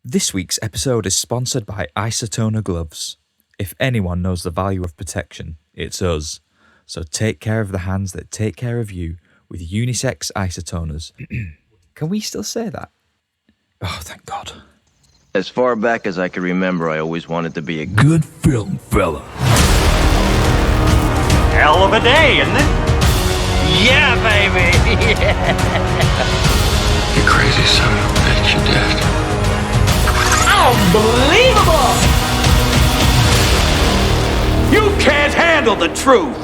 This week's episode is sponsored by Isotona Gloves. If anyone knows the value of protection, it's us. So take care of the hands that take care of you with unisex isotoners. Can we still say that? Oh, thank God. As far back as I can remember, I always wanted to be a good film fella. Hell of a day, isn't it? Yeah, baby! You crazy son of a bitch, you dead. Unbelievable! You can't handle the truth!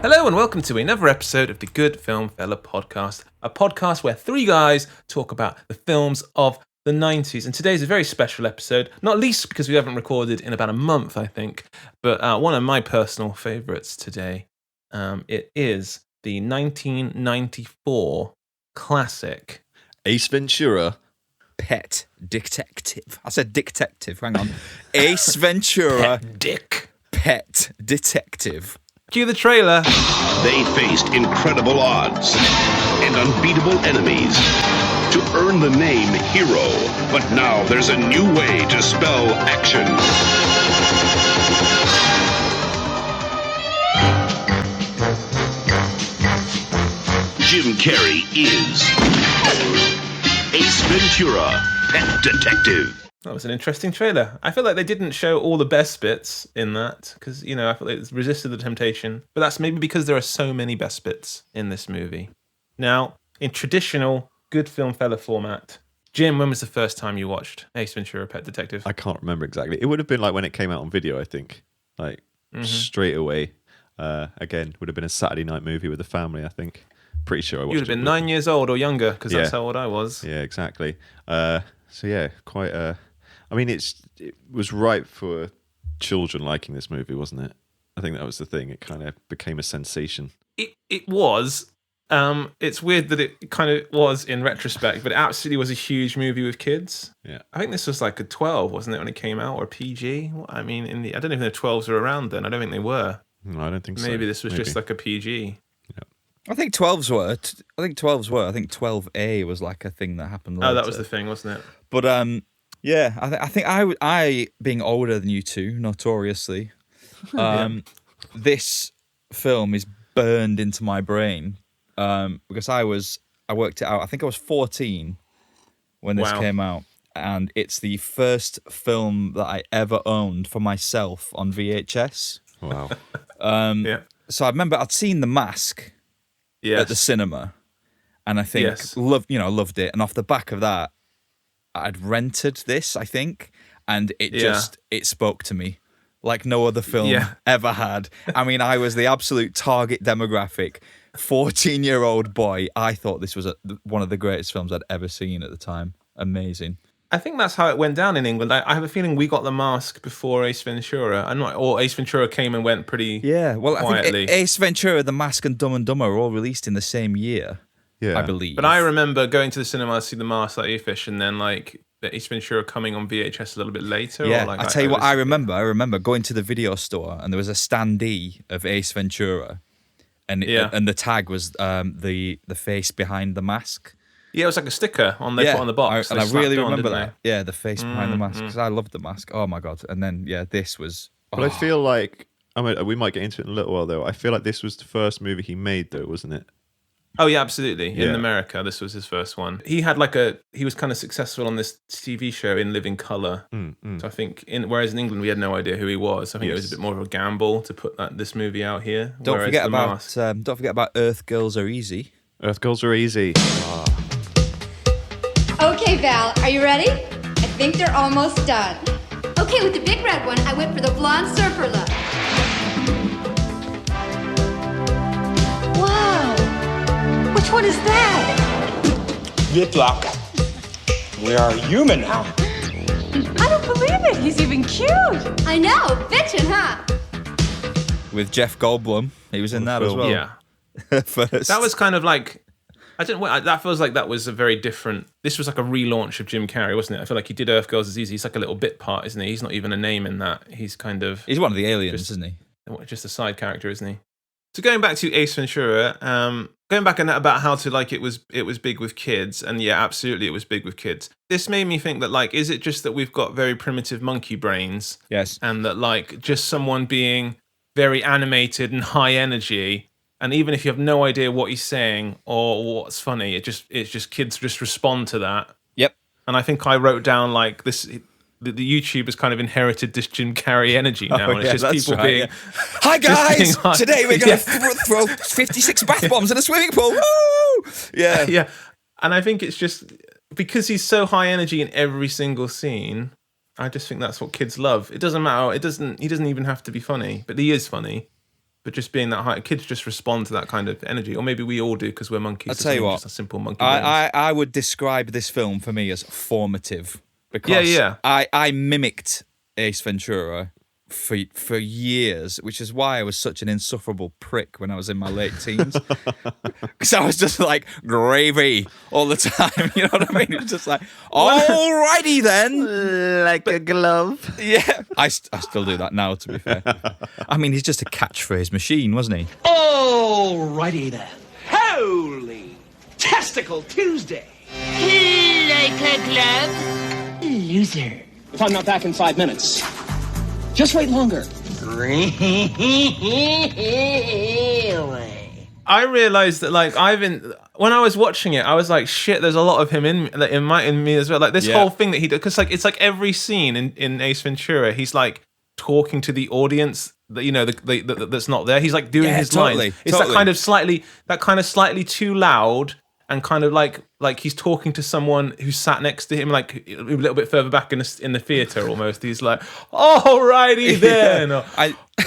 Hello and welcome to another episode of the Good Film Fella podcast, a podcast where three guys talk about the films of the 90s. And today's a very special episode, not least because we haven't recorded in about a month, I think, but one of my personal favourites today. It is the 1994 classic Ace Ventura, Pet Detective. I said detective, hang on. Ace Ventura, Pet Detective. Cue the trailer. They faced incredible odds and unbeatable enemies to earn the name hero. But now there's a new way to spell action. Jim Carrey is Ace Ventura, Pet Detective. That was an interesting trailer. I feel like they didn't show all the best bits in that because, you know, I feel like it resisted the temptation. But that's maybe because there are so many best bits in this movie. Now, in traditional Good Film Fella format, Jim, when was the first time you watched Ace Ventura, Pet Detective? I can't remember exactly. It would have been like when it came out on video, I think. Like, straight away. Again, would have been a Saturday night movie with the family, I think. Pretty sure I watched it. You would have been 9 years old or younger because that's how old I was. Yeah, exactly. So yeah, quite I mean, it was ripe for children liking this movie, wasn't it? I think that was the thing. It kind of became a sensation. It was. It's weird that it kind of was in retrospect, but it absolutely was a huge movie with kids. Yeah. I think this was like a 12, wasn't it, when it came out, or a PG? I mean, I don't even know if 12s were around then. I don't think they were. No, I don't think so. Maybe this was just like a PG. Yeah. I think 12s were. I think 12A was like a thing that happened later. Oh, that was the thing, wasn't it? But yeah, I think I being older than you two, notoriously, this film is burned into my brain because I worked it out. I think I was 14 when this came out, and it's the first film that I ever owned for myself on VHS. Wow. So I remember I'd seen The Mask at the cinema, and I think loved it. And off the back of that, I'd rented this, I think, and it spoke to me like no other film ever had. I mean, I was the absolute target demographic. 14-year-old boy. I thought this was one of the greatest films I'd ever seen at the time. Amazing. I think that's how it went down in England. I have a feeling we got The Mask before Ace Ventura. Or Ace Ventura came and went pretty quietly. I think Ace Ventura, The Mask, and Dumb and Dumber were all released in the same year. Yeah, I believe. But I remember going to the cinema to see The Mask, like Fish, and then like the Ace Ventura coming on VHS a little bit later. Yeah, or like, I tell you what, I remember. I remember going to the video store, and there was a standee of Ace Ventura, and the tag was the face behind the mask. Yeah, it was like a sticker on the box. I really remember that. Yeah, the face behind the mask, because I loved the mask. Oh my God! And then this was. But I feel like we might get into it in a little while though. I feel like this was the first movie he made though, wasn't it? Oh yeah, absolutely. In America, this was his first one. He had he was kind of successful on this TV show in Living Colour. So I think, whereas in England we had no idea who he was. I think it was a bit more of a gamble to put this movie out here. Don't forget about Earth Girls Are Easy. Earth Girls Are Easy. Okay, Val, are you ready? I think they're almost done. Okay, with the big red one, I went for the blonde surfer look. Wow, which one is that? Good luck. We are human now. I don't believe it. He's even cute. I know, bitchin', huh? With Jeff Goldblum, he was in that as well. Yeah, first. That was kind of like. That feels like that was a very different. This was like a relaunch of Jim Carrey, wasn't it? I feel like he did Earth Girls Is Easy. He's like a little bit part, isn't he? He's not even a name in that. He's one of the aliens, isn't he? Just a side character, isn't he? So going back to Ace Ventura, going back on that about how to like it was big with kids, and yeah, absolutely it was big with kids. This made me think that like, is it just that we've got very primitive monkey brains? Yes. And that like just someone being very animated and high energy, and even if you have no idea what he's saying or what's funny, it's just kids just respond to that. Yep. And I think I wrote down like this. The YouTube has kind of inherited this Jim Carrey energy now, and it's just people being. Yeah. Hi guys! Today we're going to throw 56 bath bombs in a swimming pool. Woo! Yeah, yeah. And I think it's just because he's so high energy in every single scene. I just think that's what kids love. It doesn't matter. He doesn't even have to be funny, but he is funny. But just being that high, kids just respond to that kind of energy, or maybe we all do because we're monkeys. I'll tell you what, just a simple monkey. I would describe this film for me as formative. Because I mimicked Ace Ventura for years, which is why I was such an insufferable prick when I was in my late teens. Because I was just like, gravy all the time, you know what I mean? It was just like, alrighty then. Like a glove. Yeah, I still do that now, to be fair. I mean, he's just a catchphrase machine, wasn't he? Alrighty then. Holy Testicle Tuesday. Like a glove? Loser. If I'm not back in 5 minutes, just wait longer. Really? I realized that like when I was watching it, I was like, shit, there's a lot of him in me as well. Like this whole thing that he did, because like it's like every scene in Ace Ventura, he's like talking to the audience that that's not there. He's like doing his lines. It's that kind of slightly too loud. And kind of like he's talking to someone who's sat next to him, like a little bit further back in the theater almost. He's like, "Alrighty then,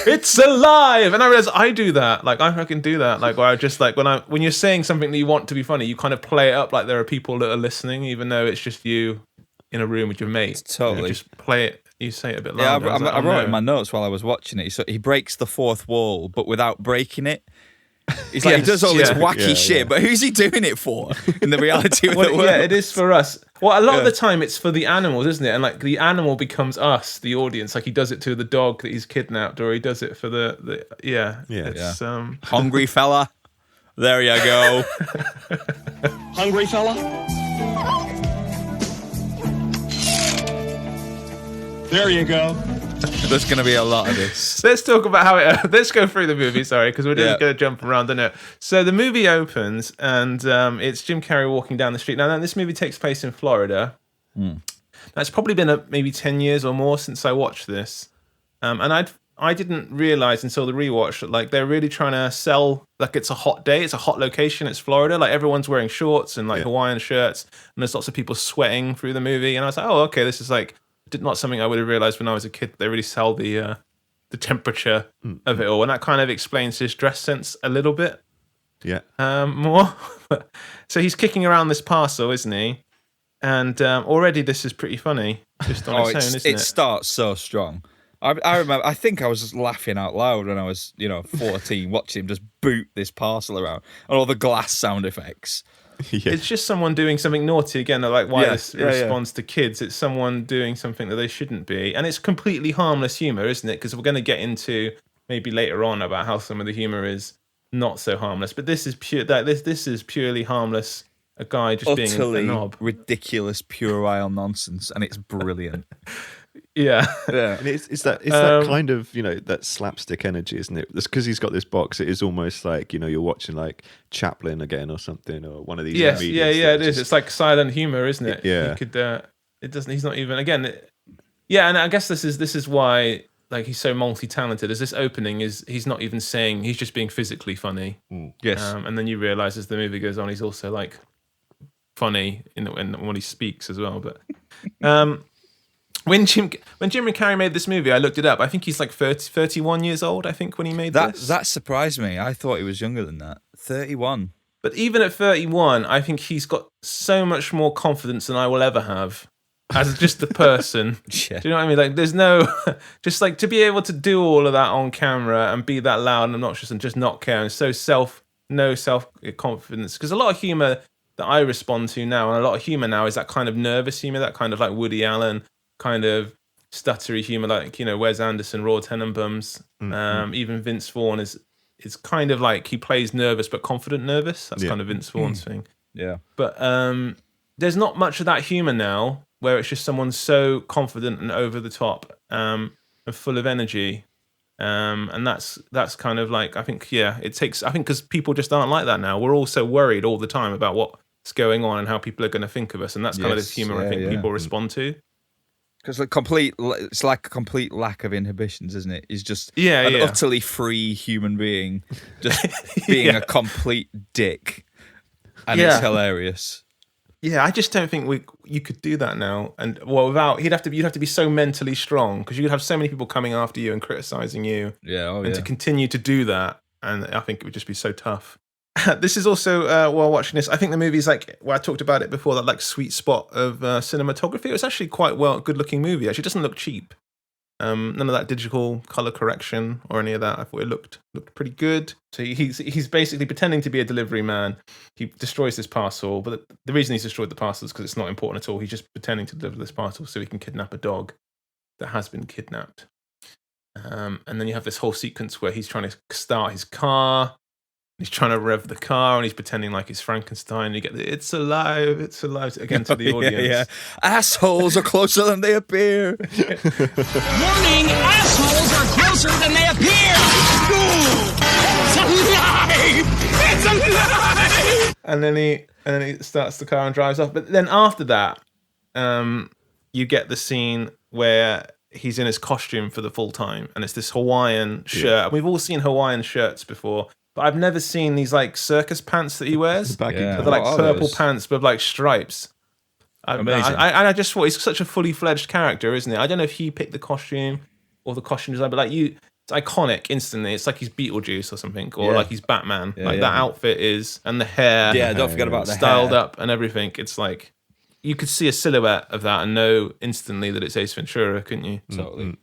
it's alive." And I realize I do that. Like I fucking do that. Like where I just like when you're saying something that you want to be funny, you kind of play it up like there are people that are listening, even though it's just you in a room with your mates. Totally, just play it. You say it a bit louder. Yeah, I wrote in my notes while I was watching it. So he breaks the fourth wall, but without breaking it. He's like, he does all this wacky shit, but who's he doing it for in the reality of the world? Yeah, it is for us. Well, a lot of the time it's for the animals, isn't it? And like the animal becomes us, the audience. Like he does it to the dog that he's kidnapped, or he does it for the hungry fella. There you go. Hungry fella? There you go. There's going to be a lot of this. Let's talk about how it... let's go through the movie, sorry, because we're just going to jump around, I know. So the movie opens, and it's Jim Carrey walking down the street. Now, this movie takes place in Florida. Now, it's probably been maybe 10 years or more since I watched this. And I didn't realise until the rewatch that like they're really trying to sell... Like, it's a hot day, it's a hot location, it's Florida. Like, everyone's wearing shorts and like Hawaiian shirts, and there's lots of people sweating through the movie. And I was like, oh, okay, this is like... not something I would have realised when I was a kid. They really sell the temperature of it all, and that kind of explains his dress sense a little bit. Yeah. More. So he's kicking around this parcel, isn't he? And already this is pretty funny, just on its own, isn't it? It starts so strong. I remember. I think I was just laughing out loud when I was, 14, watching him just boot this parcel around, and all the glass sound effects. Yeah. It's just someone doing something naughty again. Like why this responds to kids. It's someone doing something that they shouldn't be, and it's completely harmless humor, isn't it? Because we're going to get into maybe later on about how some of the humor is not so harmless. But this is pure. This is purely harmless. A guy just utterly being a knob. Ridiculous, puerile nonsense, and it's brilliant. Yeah. And it's that kind of that slapstick energy, isn't it? It's because he's got this box. It is almost like you're watching like Chaplin again or something, or one of these. Yes, it is. It's like silent humor, isn't it? Yeah. He could. It doesn't. He's not even again. And I guess this is why like he's so multi-talented. As this opening is, he's not even saying. He's just being physically funny. Yes. And then you realise as the movie goes on, he's also like funny when he speaks as well. But. When Jim Carrey made this movie, I looked it up. I think he's like 31 years old, I think, when he made this. That surprised me. I thought he was younger than that. 31. But even at 31, I think he's got so much more confidence than I will ever have as just a person. Yeah. Do you know what I mean? Like, there's no... Just like to be able to do all of that on camera and be that loud and obnoxious and just not care and so no self-confidence. Because a lot of humour that I respond to now, and a lot of humour now, is that kind of nervous humour, that kind of like Woody Allen... kind of stuttery humor, like Wes Anderson, Raw Tenenbaums. Even Vince Vaughn is it's kind of like he plays nervous but confident nervous. That's kind of Vince Vaughn's thing. Yeah. But there's not much of that humor now, where it's just someone so confident and over the top and full of energy. And that's kind of like, I think because people just aren't like that now. We're all so worried all the time about what's going on and how people are going to think of us, and that's kind of this humor I think people respond to. Because it's like a complete lack of inhibitions, isn't it? He's just an utterly free human being, just being a complete dick, and it's hilarious. Yeah, I just don't think you could do that now. And without you'd have to be so mentally strong, because you'd have so many people coming after you and criticizing you. To continue to do that, and I think it would just be so tough. This is also while watching this, I think the movie's like, well, I talked about it before, that like sweet spot of cinematography. It was actually quite good looking movie. Actually, it doesn't look cheap. None of that digital color correction or any of that. I thought it looked pretty good. So he's basically pretending to be a delivery man. He destroys this parcel, but the reason he's destroyed the parcel is because it's not important at all. He's just pretending to deliver this parcel so he can kidnap a dog that has been kidnapped. And then you have this whole sequence where he's trying to start his car. He's trying to rev the car, and he's pretending like he's Frankenstein. And you get the "It's alive, it's alive" again to the audience. Yeah. Assholes are closer than they appear. Warning! Assholes are closer than they appear! It's alive! It's alive! And then he starts the car and drives off. But then after that, you get the scene where he's in his costume for the full time, and it's this Hawaiian shirt. We've all seen Hawaiian shirts before. But I've never seen these like circus pants that he wears. They're like purple pants with like stripes. Amazing. I just thought he's such a fully fledged character, isn't he? I don't know if he picked the costume or the costume design, but it's iconic instantly. It's like he's Beetlejuice or something, or like he's Batman. That outfit is, and the hair. Yeah, don't forget about the styled hair. up and everything. It's like you could see a silhouette of that and know instantly that it's Ace Ventura, couldn't you? Totally.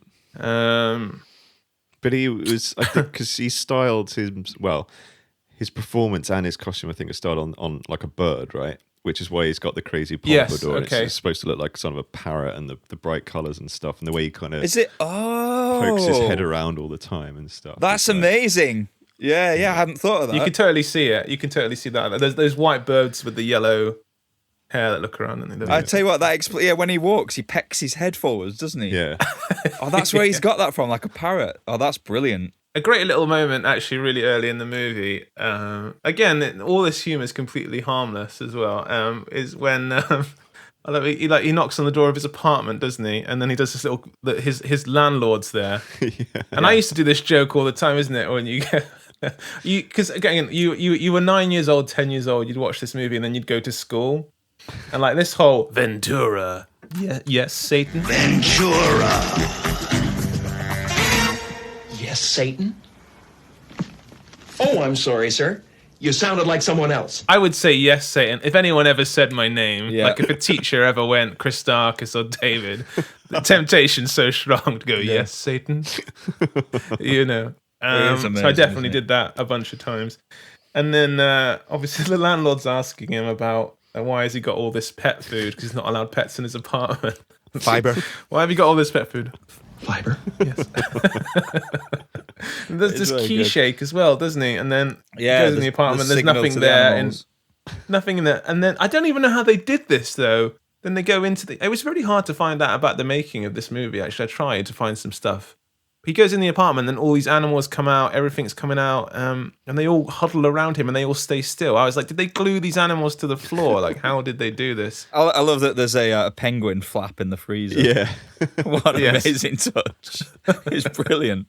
But he was, I think, because he styled his performance and his costume, I think, is styled on like a bird, right? Which is why he's got the crazy pompadour. Okay. It's supposed to look like sort of a parrot, and the bright colours and stuff, and the way he kind of pokes his head around all the time and stuff. That's amazing. Yeah, I hadn't thought of that. You can totally see it. You can totally see that. There's those white birds with the yellow hair that look around. And I tell you what, when he walks, he pecks his head forwards, doesn't he? Yeah. Oh, that's where he's got that from, like a parrot. Oh, that's brilliant. A great little moment, actually, really early in the movie. Again, all this humour is completely harmless as well. Is when he knocks on the door of his apartment, doesn't he? And then he does this little. His landlord's there, and I used to do this joke all the time, isn't it? When you get. Because again, you were 9 years old, 10 years old. You'd watch this movie, and then you'd go to school. And like this whole Ventura. Yes, Satan. Ventura. Yes, Satan? Oh, I'm sorry, sir. You sounded like someone else. I would say yes, Satan. If anyone ever said my name, like if a teacher ever went Christakis or David, the temptation's so strong to go, yes, Satan. You know. Amazing, so I definitely did that a bunch of times. And then obviously the landlord's asking him about why has he got all this pet food, because he's not allowed pets in his apartment. Fiber. Why have you got all this pet food? Fiber. Yes. And there's this key shake as well, doesn't he? And then he goes in the apartment, there's nothing there, and nothing in there. And then I don't even know how they did this though. Then they go into it was really hard to find out about the making of this movie. Actually, I tried to find some stuff. He goes in the apartment, and all these animals come out, everything's coming out, and they all huddle around him, and they all stay still. I was like, did they glue these animals to the floor? Like, how did they do this? I love that there's a penguin flap in the freezer. Yeah. What an amazing touch. It's brilliant.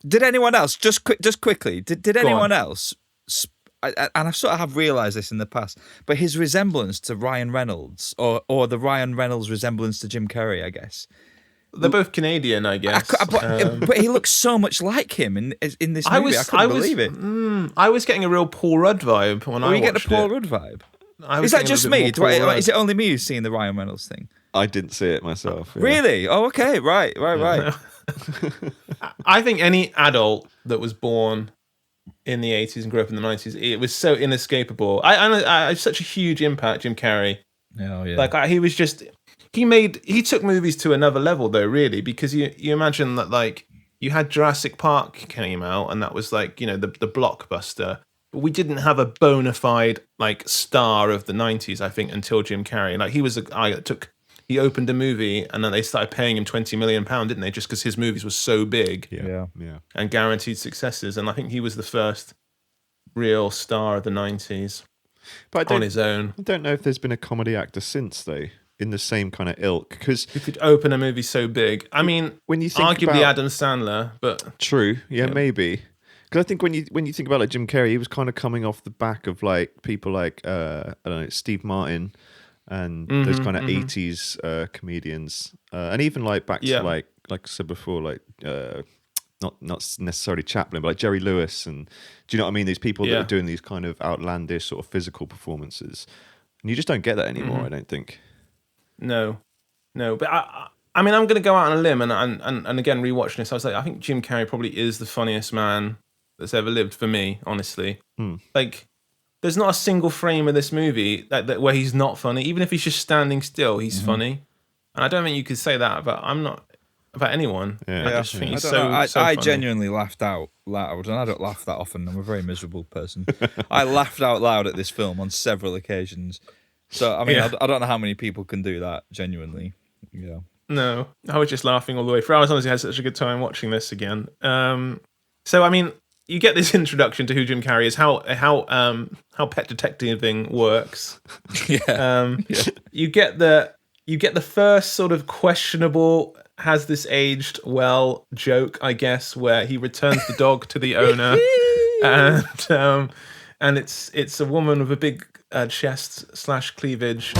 Did anyone else, just quickly, did anyone else, and I sort of have realised this in the past, but his resemblance to Ryan Reynolds, or the Ryan Reynolds resemblance to Jim Carrey, I guess. They're both Canadian, I guess. But he looks so much like him in this movie. I couldn't believe it. I was getting a real Paul Rudd vibe when I watched it. You get the Paul Rudd vibe? Is that just me? Is it only me who's seen the Ryan Reynolds thing? I didn't see it myself. Yeah. Really? Oh, okay. Right. I think any adult that was born in the 80s and grew up in the 90s, it was so inescapable. I such a huge impact, Jim Carrey. Oh, yeah. Like, he was just... He took movies to another level though, really, because you imagine that, like, you had Jurassic Park came out, and that was like, you know, the blockbuster. But we didn't have a bona fide like star of the 90s, I think, until Jim Carrey. Like he was a guy that he opened a movie and then they started paying him £20 million, didn't they? Just because his movies were so big and guaranteed successes. And I think he was the first real star of the 90s on his own. I don't know if there's been a comedy actor since, though, in the same kind of ilk. Because you could open a movie so big. I mean, when you think arguably Adam Sandler, but... True, maybe. Because I think when you think about like Jim Carrey, he was kind of coming off the back of like people like, I don't know, Steve Martin, and those kind of 80s comedians, and even like back to like I said before, like not necessarily Chaplin, but like Jerry Lewis, and do you know what I mean? These people that are doing these kind of outlandish sort of physical performances, and you just don't get that anymore. I don't think. No, but I mean, I'm going to go out on a limb, and again rewatching this, I was like, I think Jim Carrey probably is the funniest man that's ever lived for me, honestly. Like. There's not a single frame of this movie that where he's not funny. Even if he's just standing still, he's funny. And I don't think you could say that about anyone. Yeah. I just think he's so I genuinely laughed out loud, and I don't laugh that often. I'm a very miserable person. I laughed out loud at this film on several occasions. So, I mean, I don't know how many people can do that, genuinely. Yeah. No, I was just laughing all the way through. I honestly had such a good time watching this again. So, I mean... You get this introduction to who Jim Carrey is, how pet detectiving works. You get the first sort of questionable has this aged well joke, I guess, where he returns the dog to the owner, and it's a woman with a big chest / cleavage.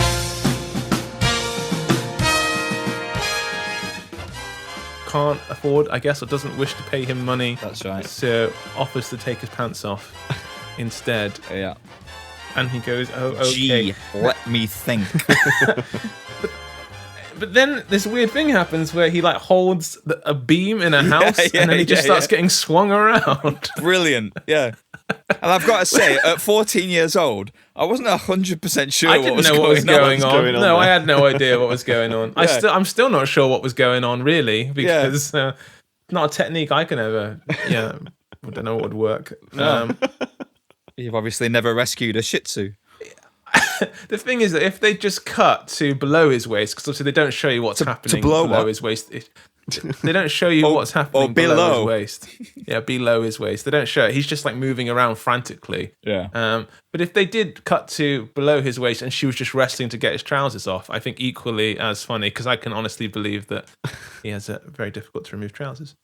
Can't afford, I guess, or doesn't wish to pay him money. That's right. So offers to take his pants off instead. Yeah. And he goes, "Oh, okay. Gee, let me think." But then this weird thing happens where he like holds a beam in a house, and then he just starts getting swung around. Brilliant. Yeah. And I've got to say, at 14 years old, I wasn't 100% sure what was going on. No, I had no idea what was going on. I'm still not sure what was going on, really, because not a technique I can ever. I don't know what would work. You've obviously never rescued a Shih Tzu. The thing is that if they just cut to below his waist, because obviously they don't show you what's happening below his waist. They don't show you what's happening below his waist. Yeah, below his waist. They don't show it. He's just like moving around frantically. Yeah. But if they did cut to below his waist and she was just wrestling to get his trousers off, I think equally as funny, because I can honestly believe that he has a very difficult to remove trousers.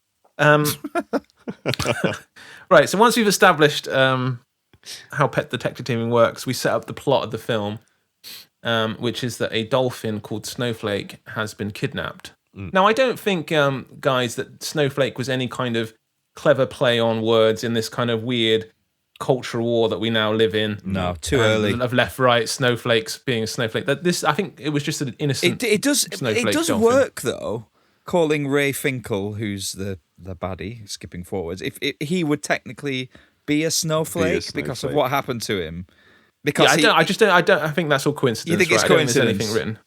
Right, so once we've established how pet detective works, we set up the plot of the film, which is that a dolphin called Snowflake has been kidnapped. Now, I don't think, guys, that Snowflake was any kind of clever play on words in this kind of weird cultural war that we now live in. No, too early. Of left, right, snowflakes being a snowflake. I think it was just an innocent. It does dolphin. work though. Calling Ray Finkel, who's the baddie, skipping forwards, if he would technically be a snowflake because of what happened to him. Because I think that's all coincidence. You think it's coincidence? I don't think there's anything written.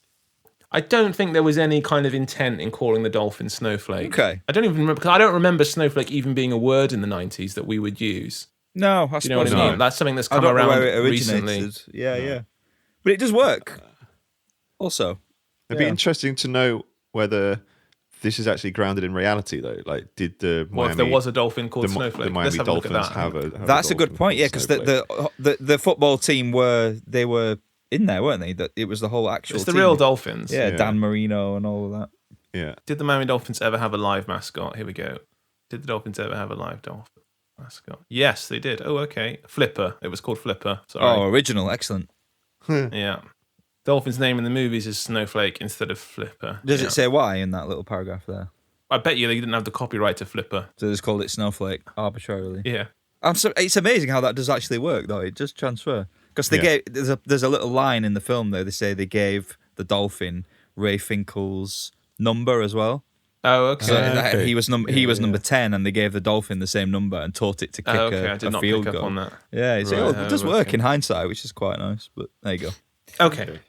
I don't think there was any kind of intent in calling the dolphin Snowflake. Okay. I don't even remember, because I don't remember Snowflake even being a word in the 90s that we would use. No, I suppose. You know what I mean? That's something that's come around recently. Yeah. But it does work. Also. It'd be interesting to know whether this is actually grounded in reality, though. Like, did the Miami... if there was a dolphin called Snowflake? The Miami Dolphins have a That's a good point, yeah, because the football team were in there, weren't they? That it was the whole actual. It's the team. real Dolphins. Yeah, Dan Marino and all of that. Yeah. Did the Miami Dolphins ever have a live mascot? Here we go. Did the Dolphins ever have a live dolphin mascot? Yes, they did. Oh, okay. Flipper. It was called Flipper. Sorry. Oh, original. Excellent. Yeah. Dolphin's name in the movies is Snowflake instead of Flipper. Does it say why in that little paragraph there? I bet you they didn't have the copyright to Flipper. So they just called it Snowflake arbitrarily. Yeah. It's amazing how that does actually work, though. It does transfer. Because there's a little line in the film there. They say they gave the dolphin Ray Finkel's number as well. Oh, okay. So he was number 10, and they gave the dolphin the same number and taught it to kick I did a not field pick goal. up on that. Yeah, it does work in hindsight, which is quite nice. But there you go. Okay.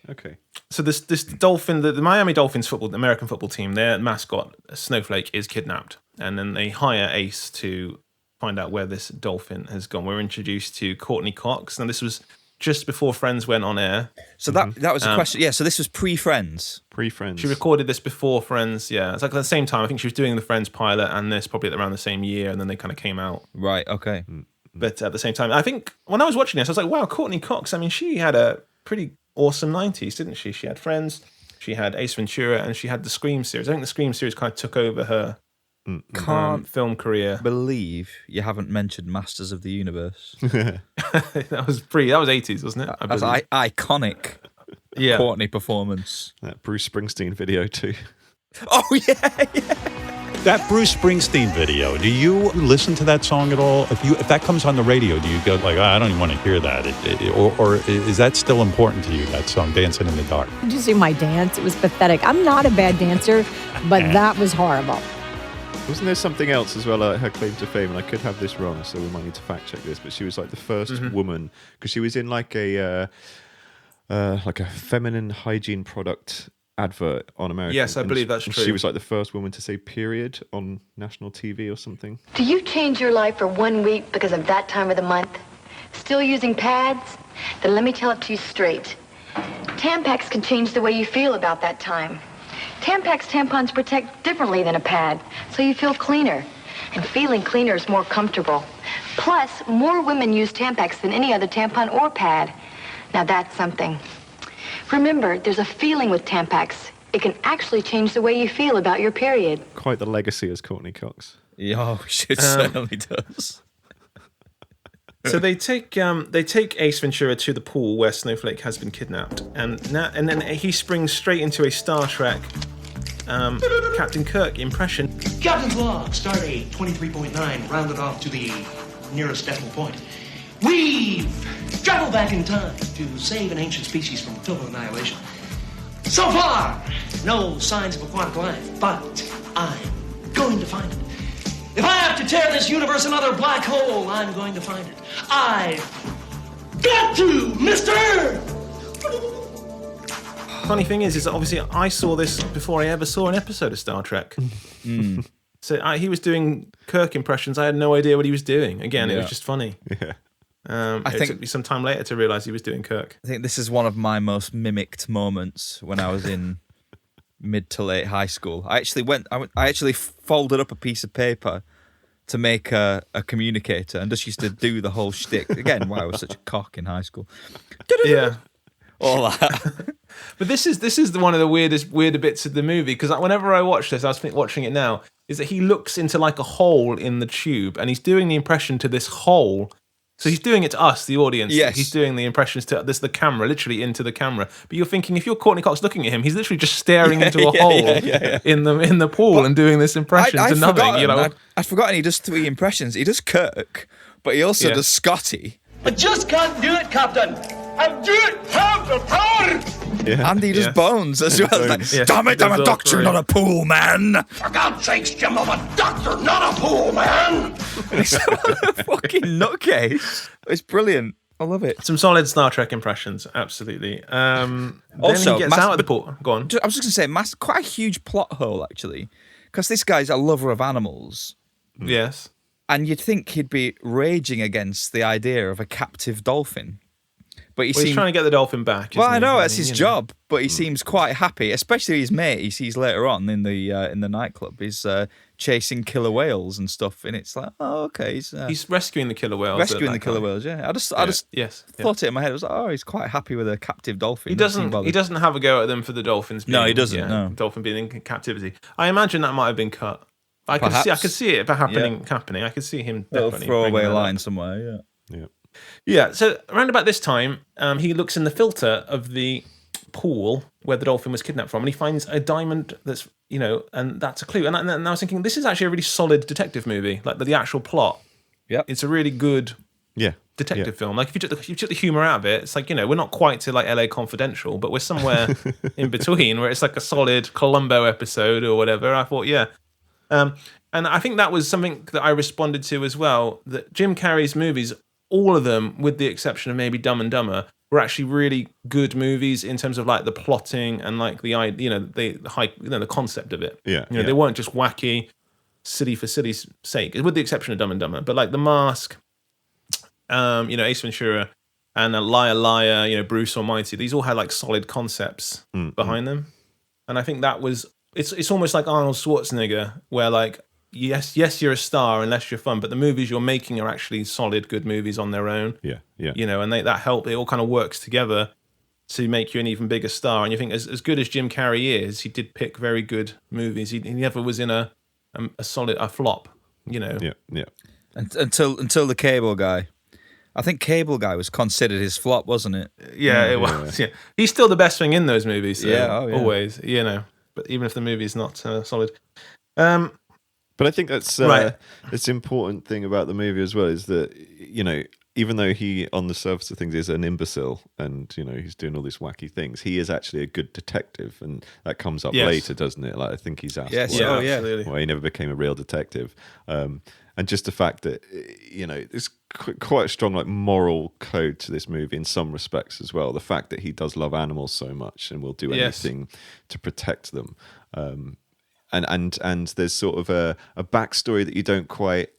So this dolphin, the Miami Dolphins the American football team, their mascot Snowflake is kidnapped, and then they hire Ace to find out where this dolphin has gone. We're introduced to Courteney Cox, and this was just before Friends went on air. So that was a question. Yeah. So this was pre-Friends. Pre-Friends. She recorded this before Friends. Yeah, it's like at the same time. I think she was doing the Friends pilot and this probably around the same year, and then they kind of came out. Right. Okay. But at the same time, I think when I was watching this, I was like, wow, Courteney Cox. I mean, she had a pretty awesome 90s, didn't she? She had Friends, she had Ace Ventura, and she had the Scream series. I think the Scream series kind of took over her film career. Believe you haven't mentioned Masters of the Universe. That was 80s, wasn't it? That's iconic. Yeah. Courteney performance. That Bruce Springsteen video too. Oh yeah. That Bruce Springsteen video, do you listen to that song at all? If that comes on the radio, do you go like, I don't even want to hear that? Or is that still important to you, that song, Dancing in the Dark? Did you see my dance? It was pathetic. I'm not a bad dancer, but that was horrible. Wasn't there something else as well, her claim to fame, and I could have this wrong, so we might need to fact check this, but she was like the first woman, because she was in like a feminine hygiene product advert on American. Yes, I believe that's true. She was like the first woman to say period on national TV or something. Do you change your life for 1 week because of that time of the month? Still using pads? Then let me tell it to you straight. Tampax can change the way you feel about that time. Tampax tampons protect differently than a pad, so you feel cleaner. And feeling cleaner is more comfortable. Plus, more women use Tampax than any other tampon or pad. Now that's something. Remember, there's a feeling with Tampax. It can actually change the way you feel about your period. Quite the legacy as Courteney Cox. Yeah, it certainly does. So they take Ace Ventura to the pool where Snowflake has been kidnapped, and then he springs straight into a Star Trek Captain Kirk impression. Captain's log, stardate 23.9, rounded off to the nearest decimal point. We've traveled back in time to save an ancient species from total annihilation. So far, no signs of aquatic life, but I'm going to find it. If I have to tear this universe another black hole, I'm going to find it. I've got to, mister! Funny thing is that obviously I saw this before I ever saw an episode of Star Trek. So he was doing Kirk impressions. I had no idea what he was doing. Again, it was just funny. Yeah. It took me some time later to realise he was doing Kirk. I think this is one of my most mimicked moments when I was in mid to late high school. I actually folded up a piece of paper to make a communicator and just used to do the whole shtick. Again, why I was such a cock in high school. Yeah. All that. But this is one of the weirder bits of the movie, because whenever I watch this, I was watching it now, is that he looks into like a hole in the tube and he's doing the impression to this hole. So he's doing it to us, the audience. Yes. He's doing the impressions to the camera, literally into the camera. But you're thinking, if you're Courteney Cox looking at him, he's literally just staring into a hole in the pool and doing this impression to nothing. You know, I'd forgotten he does 3 impressions. He does Kirk, but he also does Scotty. I just can't do it, Captain. I don't have the power. Yeah. And he does Bones as well. Like, damn it, I'm a doctor, not a pool man. For God's sakes, Jim, I'm a doctor, not a pool man. He's a fucking nutcase. It's brilliant. I love it. Some solid Star Trek impressions, absolutely. Then also, he gets out of the pool. Go on. I was just going to say, quite a huge plot hole, actually, because this guy's a lover of animals. Yes. And you'd think he'd be raging against the idea of a captive dolphin. But he's trying to get the dolphin back. Well, I know that's his job, but he seems quite happy, especially his mate he sees later on in the nightclub. He's chasing killer whales and stuff, and it's like, oh, okay, he's rescuing the killer whales. Rescuing the killer whales, yeah. I just thought it in my head. I was like, oh, he's quite happy with a captive dolphin. He doesn't have a go at them for the dolphins. No, he doesn't. No, dolphin being in captivity. I imagine that might have been cut. I could see it happening. I could see him definitely throwaway line somewhere. Yeah. Yeah, so around about this time, he looks in the filter of the pool where the dolphin was kidnapped from, and he finds a diamond that's, and that's a clue. And I was thinking, this is actually a really solid detective movie. Like the actual plot, it's a really good detective film. Like if you took the humor out of it, it's like, we're not quite to like LA Confidential, but we're somewhere in between where it's like a solid Columbo episode or whatever. I thought, and I think that was something that I responded to as well, that Jim Carrey's movies, all of them, with the exception of maybe Dumb and Dumber, were actually really good movies in terms of like the plotting and like the the concept of it. Yeah, they weren't just wacky, silly for silly's sake, with the exception of Dumb and Dumber. But like The Mask, Ace Ventura, and Liar Liar, Bruce Almighty, these all had like solid concepts behind them, and I think that was it's almost like Arnold Schwarzenegger, where like yes, you're a star unless you're fun, but the movies you're making are actually solid, good movies on their own. Yeah. And that help. It all kind of works together to make you an even bigger star. And you think, as good as Jim Carrey is, he did pick very good movies. He never was in a flop. Yeah. Until the Cable Guy. I think Cable Guy was considered his flop, wasn't it? Yeah, it was. Yeah. He's still the best thing in those movies. Always. But even if the movie is not solid. But I think that's this important thing about the movie as well is that, even though he, on the surface of things, is an imbecile and, he's doing all these wacky things, he is actually a good detective. And that comes up later, doesn't it? Like, I think he's asked why he never became a real detective. And just the fact that, there's quite a strong, like, moral code to this movie in some respects as well. The fact that he does love animals so much and will do anything to protect them. And there's sort of a backstory that you don't quite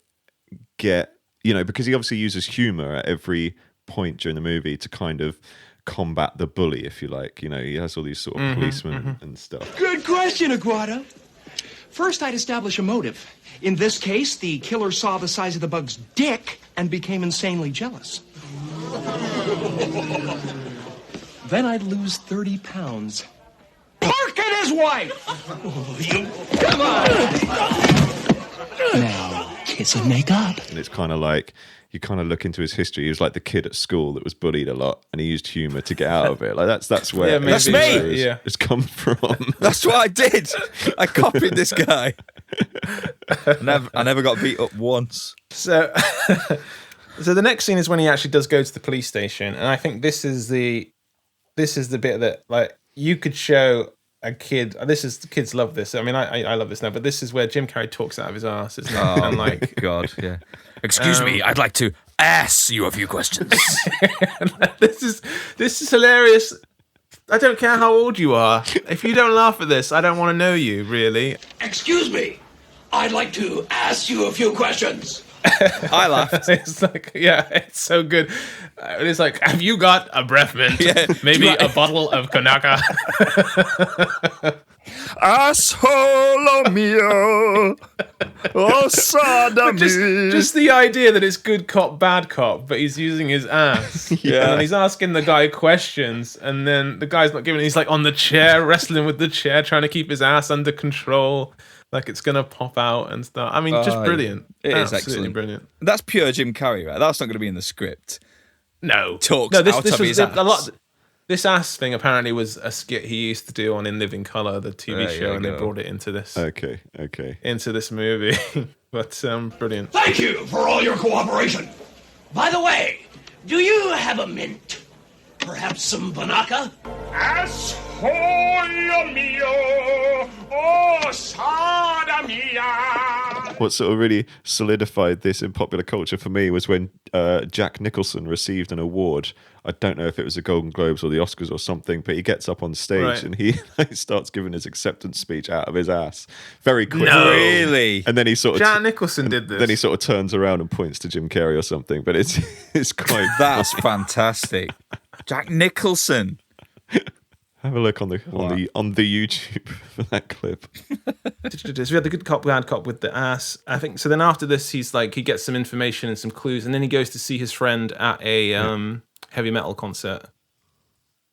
get, because he obviously uses humor at every point during the movie to kind of combat the bully, if you like. He has all these sort of policemen and stuff. Good question, Aguado. First, I'd establish a motive. In this case, the killer saw the size of the bug's dick and became insanely jealous. Then I'd lose 30 pounds. Park and his wife! Come on! Now, kiss and make up. And it's kind of like, you kind of look into his history. He was like the kid at school that was bullied a lot, and he used humour to get out of it. Like that's where that's me. It's come from. That's what I did. I copied this guy. I never got beat up once. So the next scene is when he actually does go to the police station, and I think this is the bit that, like, you could show a kid. The kids love this. I mean, I love this now, but this is where Jim Carrey talks out of his ass, isn't it? Oh, and like, God, yeah. Excuse me, I'd like to ask you a few questions. This is hilarious. I don't care how old you are. If you don't laugh at this, I don't want to know you, really. Excuse me, I'd like to ask you a few questions. I laughed. It's like, it's so good. It's like, have you got a breath mint? Yeah. Maybe a bottle of Kanaka. Asshole mio, oh sodomy. Just the idea that it's good cop, bad cop, but he's using his ass. Yeah. And then he's asking the guy questions, and then the guy's not giving it. He's like on the chair, wrestling with the chair, trying to keep his ass under control. Like it's gonna pop out and stuff. I mean, just brilliant. It is absolutely excellent. Brilliant. That's pure Jim Carrey, right? That's not going to be in the script. No, Talks out of his ass. This ass thing apparently was a skit he used to do on In Living Color, the TV show, and they brought it into this. Okay. Into this movie, but brilliant. Thank you for all your cooperation. By the way, do you have a mint? Perhaps some Banaka? Asshole mio, oh sada mia. What sort of really solidified this in popular culture for me was when Jack Nicholson received an award. I don't know if it was the Golden Globes or the Oscars or something, but he gets up on stage and he starts giving his acceptance speech out of his ass very quickly. No. Really? And then he sort of Jack Nicholson did this. Then he sort of turns around and points to Jim Carrey or something. But it's quite. That's fantastic. Jack Nicholson. Have a look on the YouTube for that clip. So we had the good cop, bad cop with the ass. I think so. Then after this, he gets some information and some clues, and then he goes to see his friend at a heavy metal concert.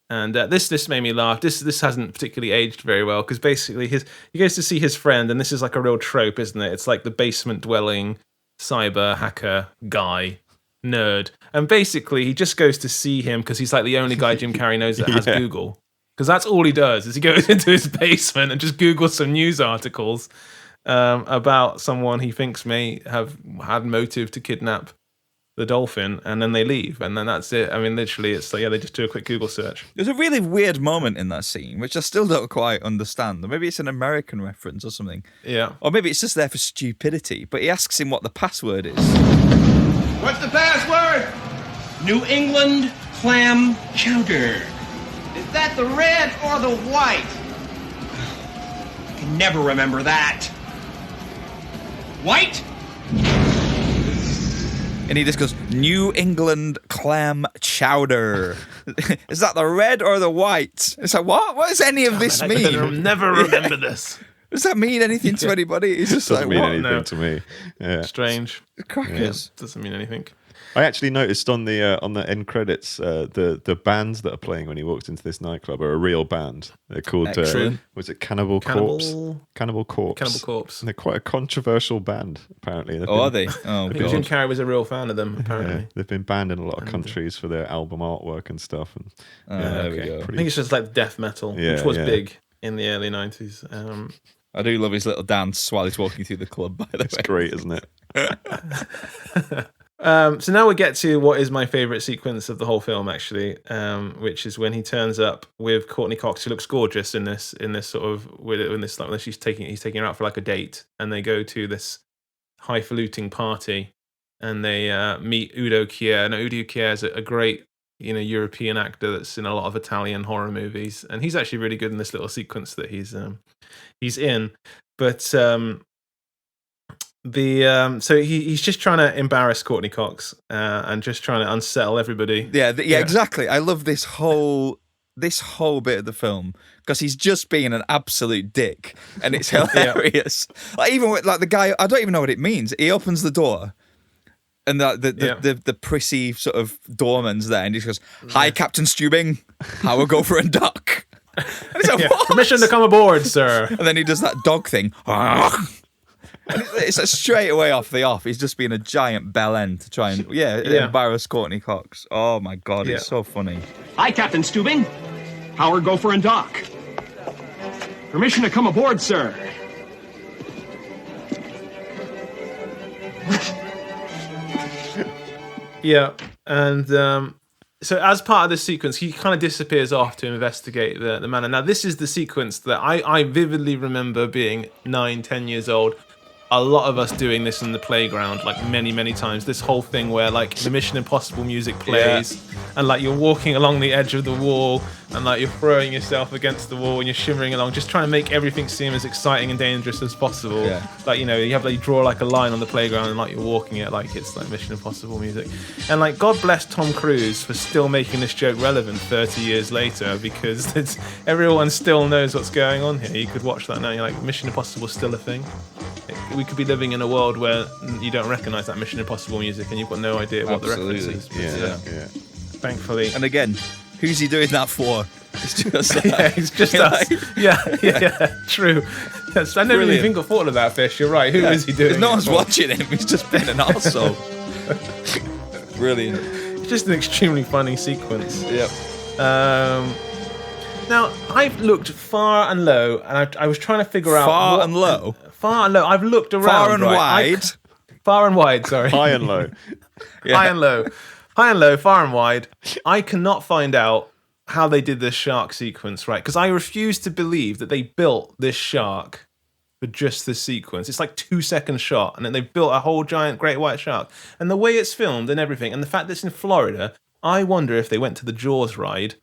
And this made me laugh. This hasn't particularly aged very well because basically he goes to see his friend, and this is like a real trope, isn't it? It's like the basement dwelling cyber hacker guy. Nerd. And basically he just goes to see him because he's like the only guy Jim Carrey knows that has Google. Because that's all he does is he goes into his basement and just Googles some news articles about someone he thinks may have had motive to kidnap the dolphin, and then they leave, and then that's it. I mean, literally, it's like, they just do a quick Google search. There's a really weird moment in that scene, which I still don't quite understand. Or maybe it's an American reference or something. Yeah. Or maybe it's just there for stupidity, but he asks him what the password is. What's the password? New England clam chowder. Is that the red or the white? I can never remember that. White? And he just goes, New England clam chowder. Is that the red or the white? It's like, what? What does any of this mean? I'll never remember this. Does that mean anything to anybody? It's just doesn't like, mean what? anything to me. Yeah. Strange. Crackers. Yeah, doesn't mean anything. I actually noticed on the end credits the bands that are playing when he walks into this nightclub are a real band. They're called was it Cannibal Corpse? Cannibal Corpse. Cannibal Corpse. And they're quite a controversial band apparently. Are they? Oh, I think Jim Carrey was a real fan of them. Apparently, yeah, they've been banned in a lot of countries for their album artwork and stuff. And there we go. I think it's just like death metal, which was big in the early 90s. I do love his little dance while he's walking through the club, by the way. It's great, isn't it? So now we get to what is my favourite sequence of the whole film, actually, which is when he turns up with Courteney Cox, who looks gorgeous in this sort of like he's taking her out for like a date, and they go to this highfalutin party, and they meet Udo Kier. Now Udo Kier is a great European actor that's in a lot of Italian horror movies, and he's actually really good in this little sequence that he's in, but. So he's just trying to embarrass Courteney Cox and just trying to unsettle everybody. Yeah, exactly. I love this whole bit of the film because he's just being an absolute dick, and it's hilarious. Like, even with like the guy, I don't even know what it means. He opens the door, and the prissy sort of doorman's there, and he just goes, "Hi, Captain Stubing. How will go for a duck?" And he's like, "What? Permission to come aboard, sir." And then he does that dog thing. And it's like straight away off the off. He's just being a giant bellend to try and embarrass Courteney Cox. Oh my god, it's so funny. Hi, Captain Stubing. Howard Gopher and Doc. Permission to come aboard, sir. Yeah, and so as part of this sequence, he kind of disappears off to investigate the manor. Now, this is the sequence that I vividly remember being 9-10 years old. A lot of us doing this in the playground, like many, many times. This whole thing where like the Mission Impossible music plays, and like you're walking along the edge of the wall, and like you're throwing yourself against the wall, and you're shimmering along, just trying to make everything seem as exciting and dangerous as possible. Yeah. Like you draw like a line on the playground, and like you're walking it like it's like Mission Impossible music. And like God bless Tom Cruise for still making this joke relevant 30 years later, because everyone still knows what's going on here. You could watch that now. You're like, Mission Impossible still a thing. We could be living in a world where you don't recognise that Mission Impossible music, and you've got no idea what the reference is. Yeah. Thankfully. And again, who's he doing that for? It's just it's just us. Yeah, true. Yes, I never even thought of that, Fish. You're right. Who is he doing? No one's watching him. He's just being an arsehole. Brilliant. It's just an extremely funny sequence. Yep. Now, I've looked far and low, and I was trying to figure out... Far and low? Far and low. I've looked around. Far and wide? Far and wide, sorry. High and low. High and low. High and low, far and wide. I cannot find out how they did this shark sequence, right? Because I refuse to believe that they built this shark for just this sequence. It's like 2-second shot, and then they built a whole giant great white shark. And the way it's filmed and everything, and the fact that it's in Florida, I wonder if they went to the Jaws ride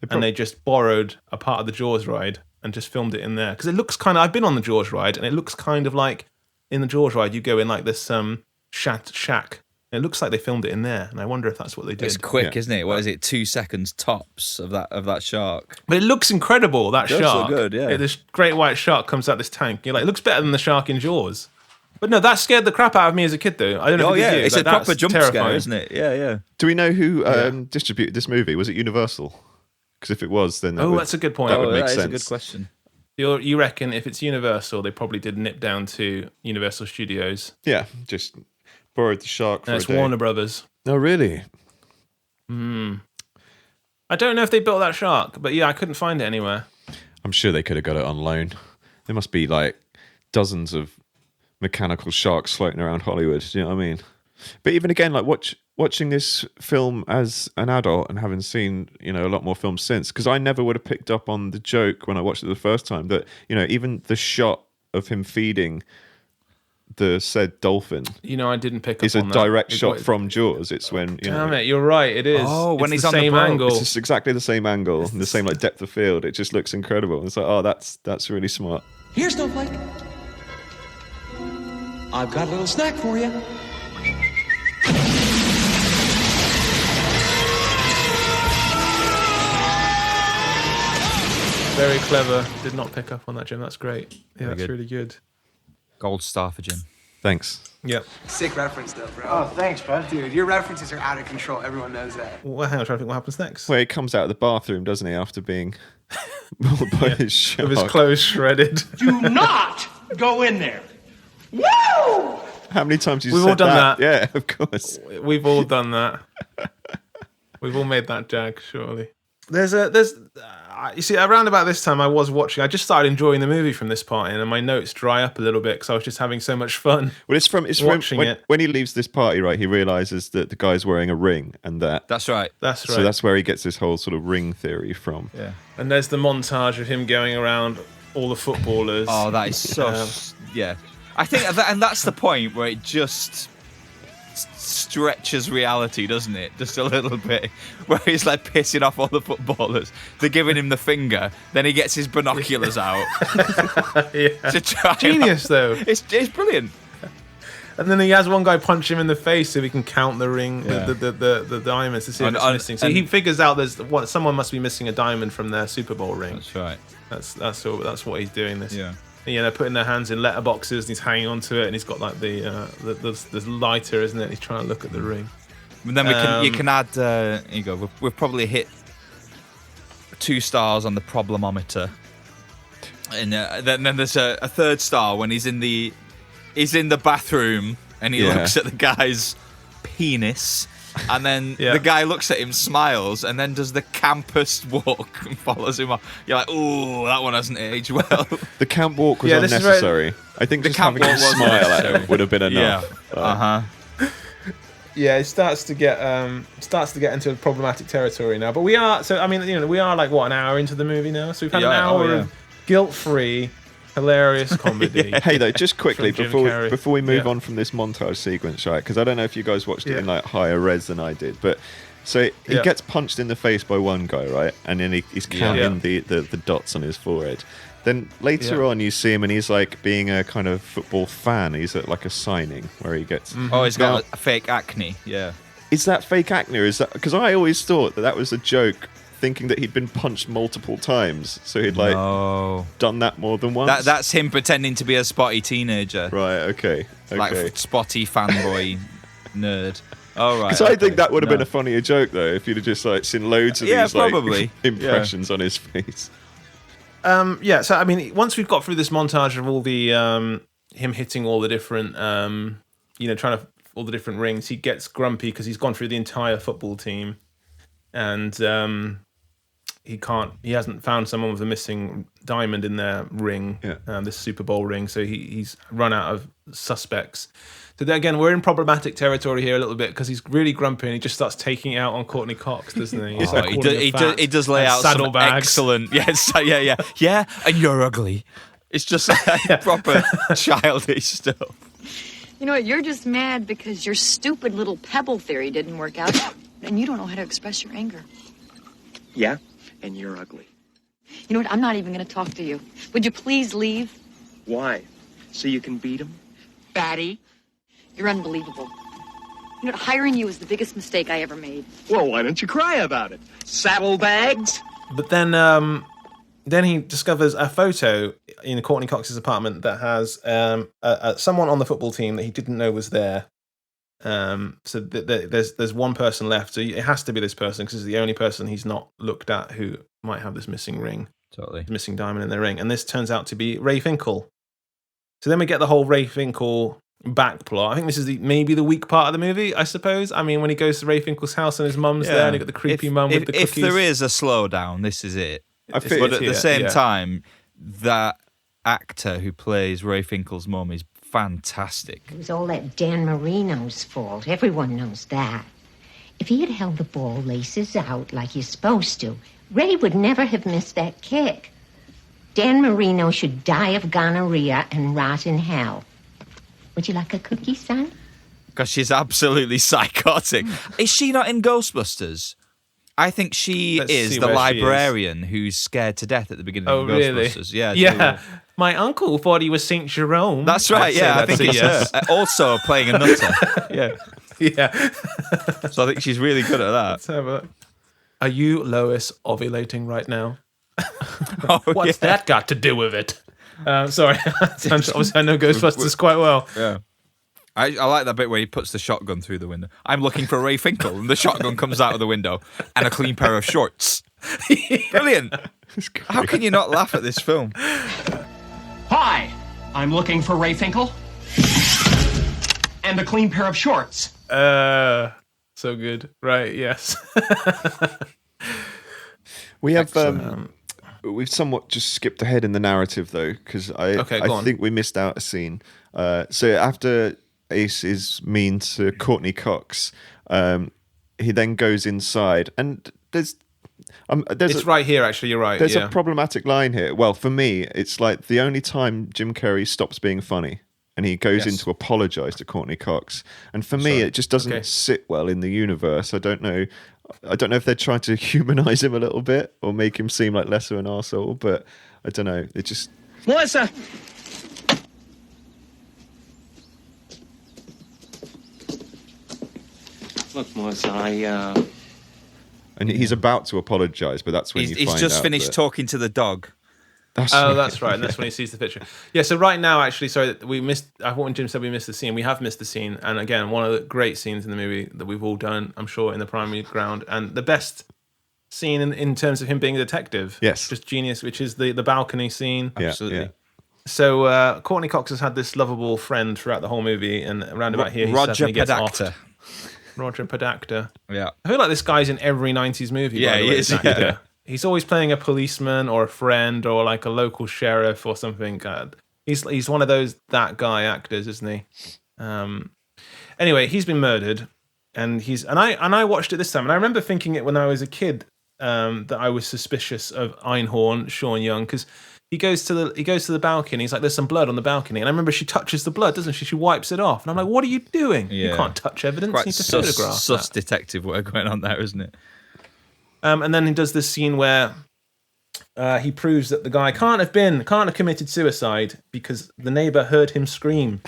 and they just borrowed a part of the Jaws ride and just filmed it in there. Because it looks kind of... I've been on the Jaws ride, and it looks kind of like... In the Jaws ride, you go in like this shack. It looks like they filmed it in there, and I wonder if that's what they did. It's quick, isn't it? What is it? 2 seconds tops of that shark. But it looks incredible. That it shark. Look good, yeah. This great white shark comes out this tank. You're like, it looks better than the shark in Jaws. But no, that scared the crap out of me as a kid, though. I don't know. It's like, a proper jump scare, isn't it? Yeah. Do we know who distributed this movie? Was it Universal? Because if it was, then that's a good point. That would make sense. That is a good question. You reckon if it's Universal, they probably did nip down to Universal Studios? Yeah, just borrowed the shark for it's a day. Warner Brothers. Oh, really? I don't know if they built that shark, but yeah, I couldn't find it anywhere. I'm sure they could have got it on loan. There must be like dozens of mechanical sharks floating around Hollywood. Do you know what I mean? But even again, like watching this film as an adult and having seen, a lot more films since, because I never would have picked up on the joke when I watched it the first time that, even the shot of him feeding the said dolphin. I didn't pick up is on a that. direct shot from Jaws. It's when Damn it, you're right. It is. Oh, when it's he's the on the same boat. angle. It's just exactly the same angle and the same like depth of field. It just looks incredible. It's like, oh, that's really smart. Here, Snowflake. I've got a little snack for you. Very clever. Did not pick up on that, Jim. That's great. Yeah, that's really good. Gold star for Jim. Thanks. Yep. Sick reference, though, bro. Oh, thanks, bud. Dude, your references are out of control. Everyone knows that. Well, hang on, I'm trying to think what happens next. Well, he comes out of the bathroom, doesn't he, after being mauled by his shark. With his clothes shredded. Do not go in there. Woo! How many times We've all done that. Yeah, of course. We've all done that. We've all made that jag, surely. You see, around about this time, I just started enjoying the movie from this part in, and my notes dry up a little bit because I was just having so much fun. Well, it's from when he leaves this party, right? He realizes that the guy's wearing a ring, and that's right. So that's where he gets this whole sort of ring theory from. Yeah. And there's the montage of him going around all the footballers. Oh, that is so yeah. I think and that's the point where it just stretches reality, doesn't it? Just a little bit, where he's like pissing off all the footballers. They're giving him the finger. Then he gets his binoculars out. To try Genius, though. It's brilliant. And then he has one guy punch him in the face so he can count the ring, the diamonds to see if it's missing. So he figures out someone must be missing a diamond from their Super Bowl ring. That's right. That's what he's doing. They're putting their hands in letterboxes and he's hanging onto it and he's got like the lighter, isn't it? He's trying to look at the ring. And then you can add. Here you go. We've probably hit 2 stars on the problemometer, and then there's a 3rd star when he's in the bathroom and he looks at the guy's penis. And then the guy looks at him, smiles, and then does the campus walk and follows him off. You're like, ooh, that one hasn't aged well. The camp walk was unnecessary. I think just having him smile at him would have been enough. Yeah. Yeah, it starts to get into problematic territory now. But we are like an hour into the movie now. So we've had an hour of guilt-free, hilarious comedy. Hey, though, just quickly before we move on from this montage sequence, right? Because I don't know if you guys watched it in like higher res than I did, but so he gets punched in the face by one guy, right? And then he's counting the dots on his forehead. Then later on, you see him and he's like being a kind of football fan. He's at like a signing where he gets. Oh, he's got a fake acne. Yeah. Is that fake acne? Or is that because I always thought that was a joke? Thinking that he'd been punched multiple times, so he'd done that more than once. That's him pretending to be a spotty teenager. Right. Okay. Like spotty fanboy nerd. Oh right. Because I think that would have been a funnier joke though if you'd have just like seen loads of these probably. impressions on his face. So I mean, once we've got through this montage of all the him hitting all the different trying to all the different rings, he gets grumpy because he's gone through the entire football team, and he hasn't found someone with a missing diamond in their ring, this Super Bowl ring, so he's run out of suspects. So then again, we're in problematic territory here a little bit because he's really grumpy and he just starts taking it out on Courteney Cox, doesn't he? He does lay out some excellent, yeah, and you're ugly. It's just like proper childish stuff. You know what, you're just mad because your stupid little pebble theory didn't work out and you don't know how to express your anger. Yeah, and you're ugly. You know what, I'm not even going to talk to you. Would you please leave? Why? So you can beat him? Batty? You're unbelievable. You know what, hiring you was the biggest mistake I ever made. Well, why don't you cry about it? Saddlebags? But then he discovers a photo in Courteney Cox's apartment that has someone on the football team that he didn't know was there. So there's one person left. So it has to be this person because it's the only person he's not looked at who might have this missing ring. Totally. Missing diamond in their ring. And this turns out to be Ray Finkel. So then we get the whole Ray Finkel back plot. I think this is maybe the weak part of the movie, I suppose. I mean, when he goes to Ray Finkel's house and his mum's there and you got the creepy mum with the cookies. If there is a slowdown, this is it. But at the same time, that actor who plays Ray Finkel's mum is fantastic. It was all that Dan Marino's fault. Everyone knows that. If he had held the ball laces out like he's supposed to, Ray would never have missed that kick. Dan Marino should die of gonorrhea and rot in hell. Would you like a cookie, son? Because she's absolutely psychotic. Is she not in Ghostbusters? I think she is the librarian who's scared to death at the beginning of Ghostbusters. Really? Yeah. My uncle thought he was Saint Jerome. That's right. I think it's her. Also playing a nutter. Yeah. So I think she's really good at that. Let's have a... Are you, Lois, ovulating right now? What's that got to do with it? Sorry. Obviously, I know Ghostbusters quite well. Yeah. I like that bit where he puts the shotgun through the window. I'm looking for Ray Finkel, and the shotgun comes out of the window, and a clean pair of shorts. Brilliant. How can you not laugh at this film? Hi, I'm looking for Ray Finkel. And a clean pair of shorts. So good. Right, yes. We have... We've somewhat just skipped ahead in the narrative, though, because I think we missed out a scene. So after Ace is mean to Courteney Cox, he then goes inside, and there's right here, actually, you're right. There's a problematic line here. Well, for me, it's like the only time Jim Carrey stops being funny, and he goes in to apologise to Courteney Cox. And for me, it just doesn't sit well in the universe. I don't know if they're trying to humanise him a little bit or make him seem like less of an arsehole, but I don't know. It just... Melissa! Look, Melissa, And he's about to apologise, but that's when he's just finished talking to the dog. That's right. And that's when he sees the picture. Yeah, so right now, actually, sorry, we missed... I thought when Jim said we missed the scene, we have missed the scene. And again, one of the great scenes in the movie that we've all done, I'm sure, in the primary ground. And the best scene in terms of him being a detective. Yes. Just genius, which is the balcony scene. Absolutely. Yeah. So Courteney Cox has had this lovable friend throughout the whole movie. And around about here, he suddenly gets offed. Roger Podacter. Yeah. I feel like this guy's in every 90s movie. Yeah, he is. Yeah. He's always playing a policeman or a friend or like a local sheriff or something. He's one of that guy actors, isn't he? Anyway, he's been murdered, and I watched it this time, and I remember thinking it when I was a kid that I was suspicious of Einhorn, Sean Young, because he goes to the balcony. He's like, "There's some blood on the balcony," and I remember she touches the blood, doesn't she? She wipes it off, and I'm like, "What are you doing? Yeah. You can't touch evidence. Quite you need to photograph." Sus detective work going on there, isn't it? And then he does this scene where he proves that the guy can't have committed suicide because the neighbor heard him scream.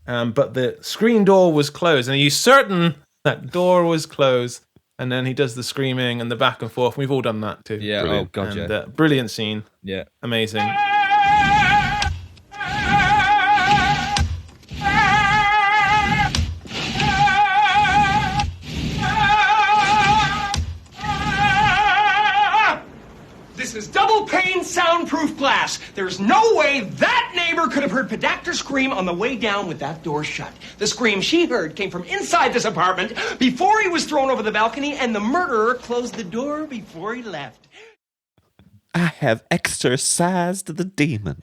But the screen door was closed, and he's certain that door was closed. And then he does the screaming and the back and forth. We've all done that too. Yeah. Brilliant. Oh god, and, brilliant scene. Yeah. Amazing. This is double pane soundproof glass. There's no way that neighbor could have heard Podacter scream on the way down with that door shut. The scream she heard came from inside this apartment before he was thrown over the balcony, and the murderer closed the door before he left. I have exorcised the demon.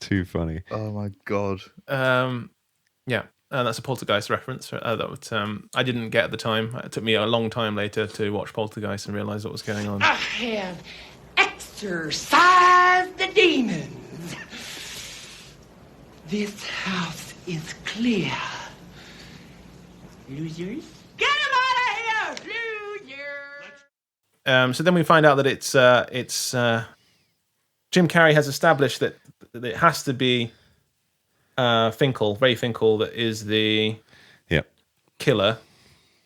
Too funny. Oh my god. Yeah. That's a Poltergeist reference. I didn't get at the time. It took me a long time later to watch Poltergeist and realise what was going on. I have exorcised the demons. This house is clear. Losers? Get him out of here, losers! So then we find out that it's Jim Carrey has established that it has to be Ray Finkel, that is the killer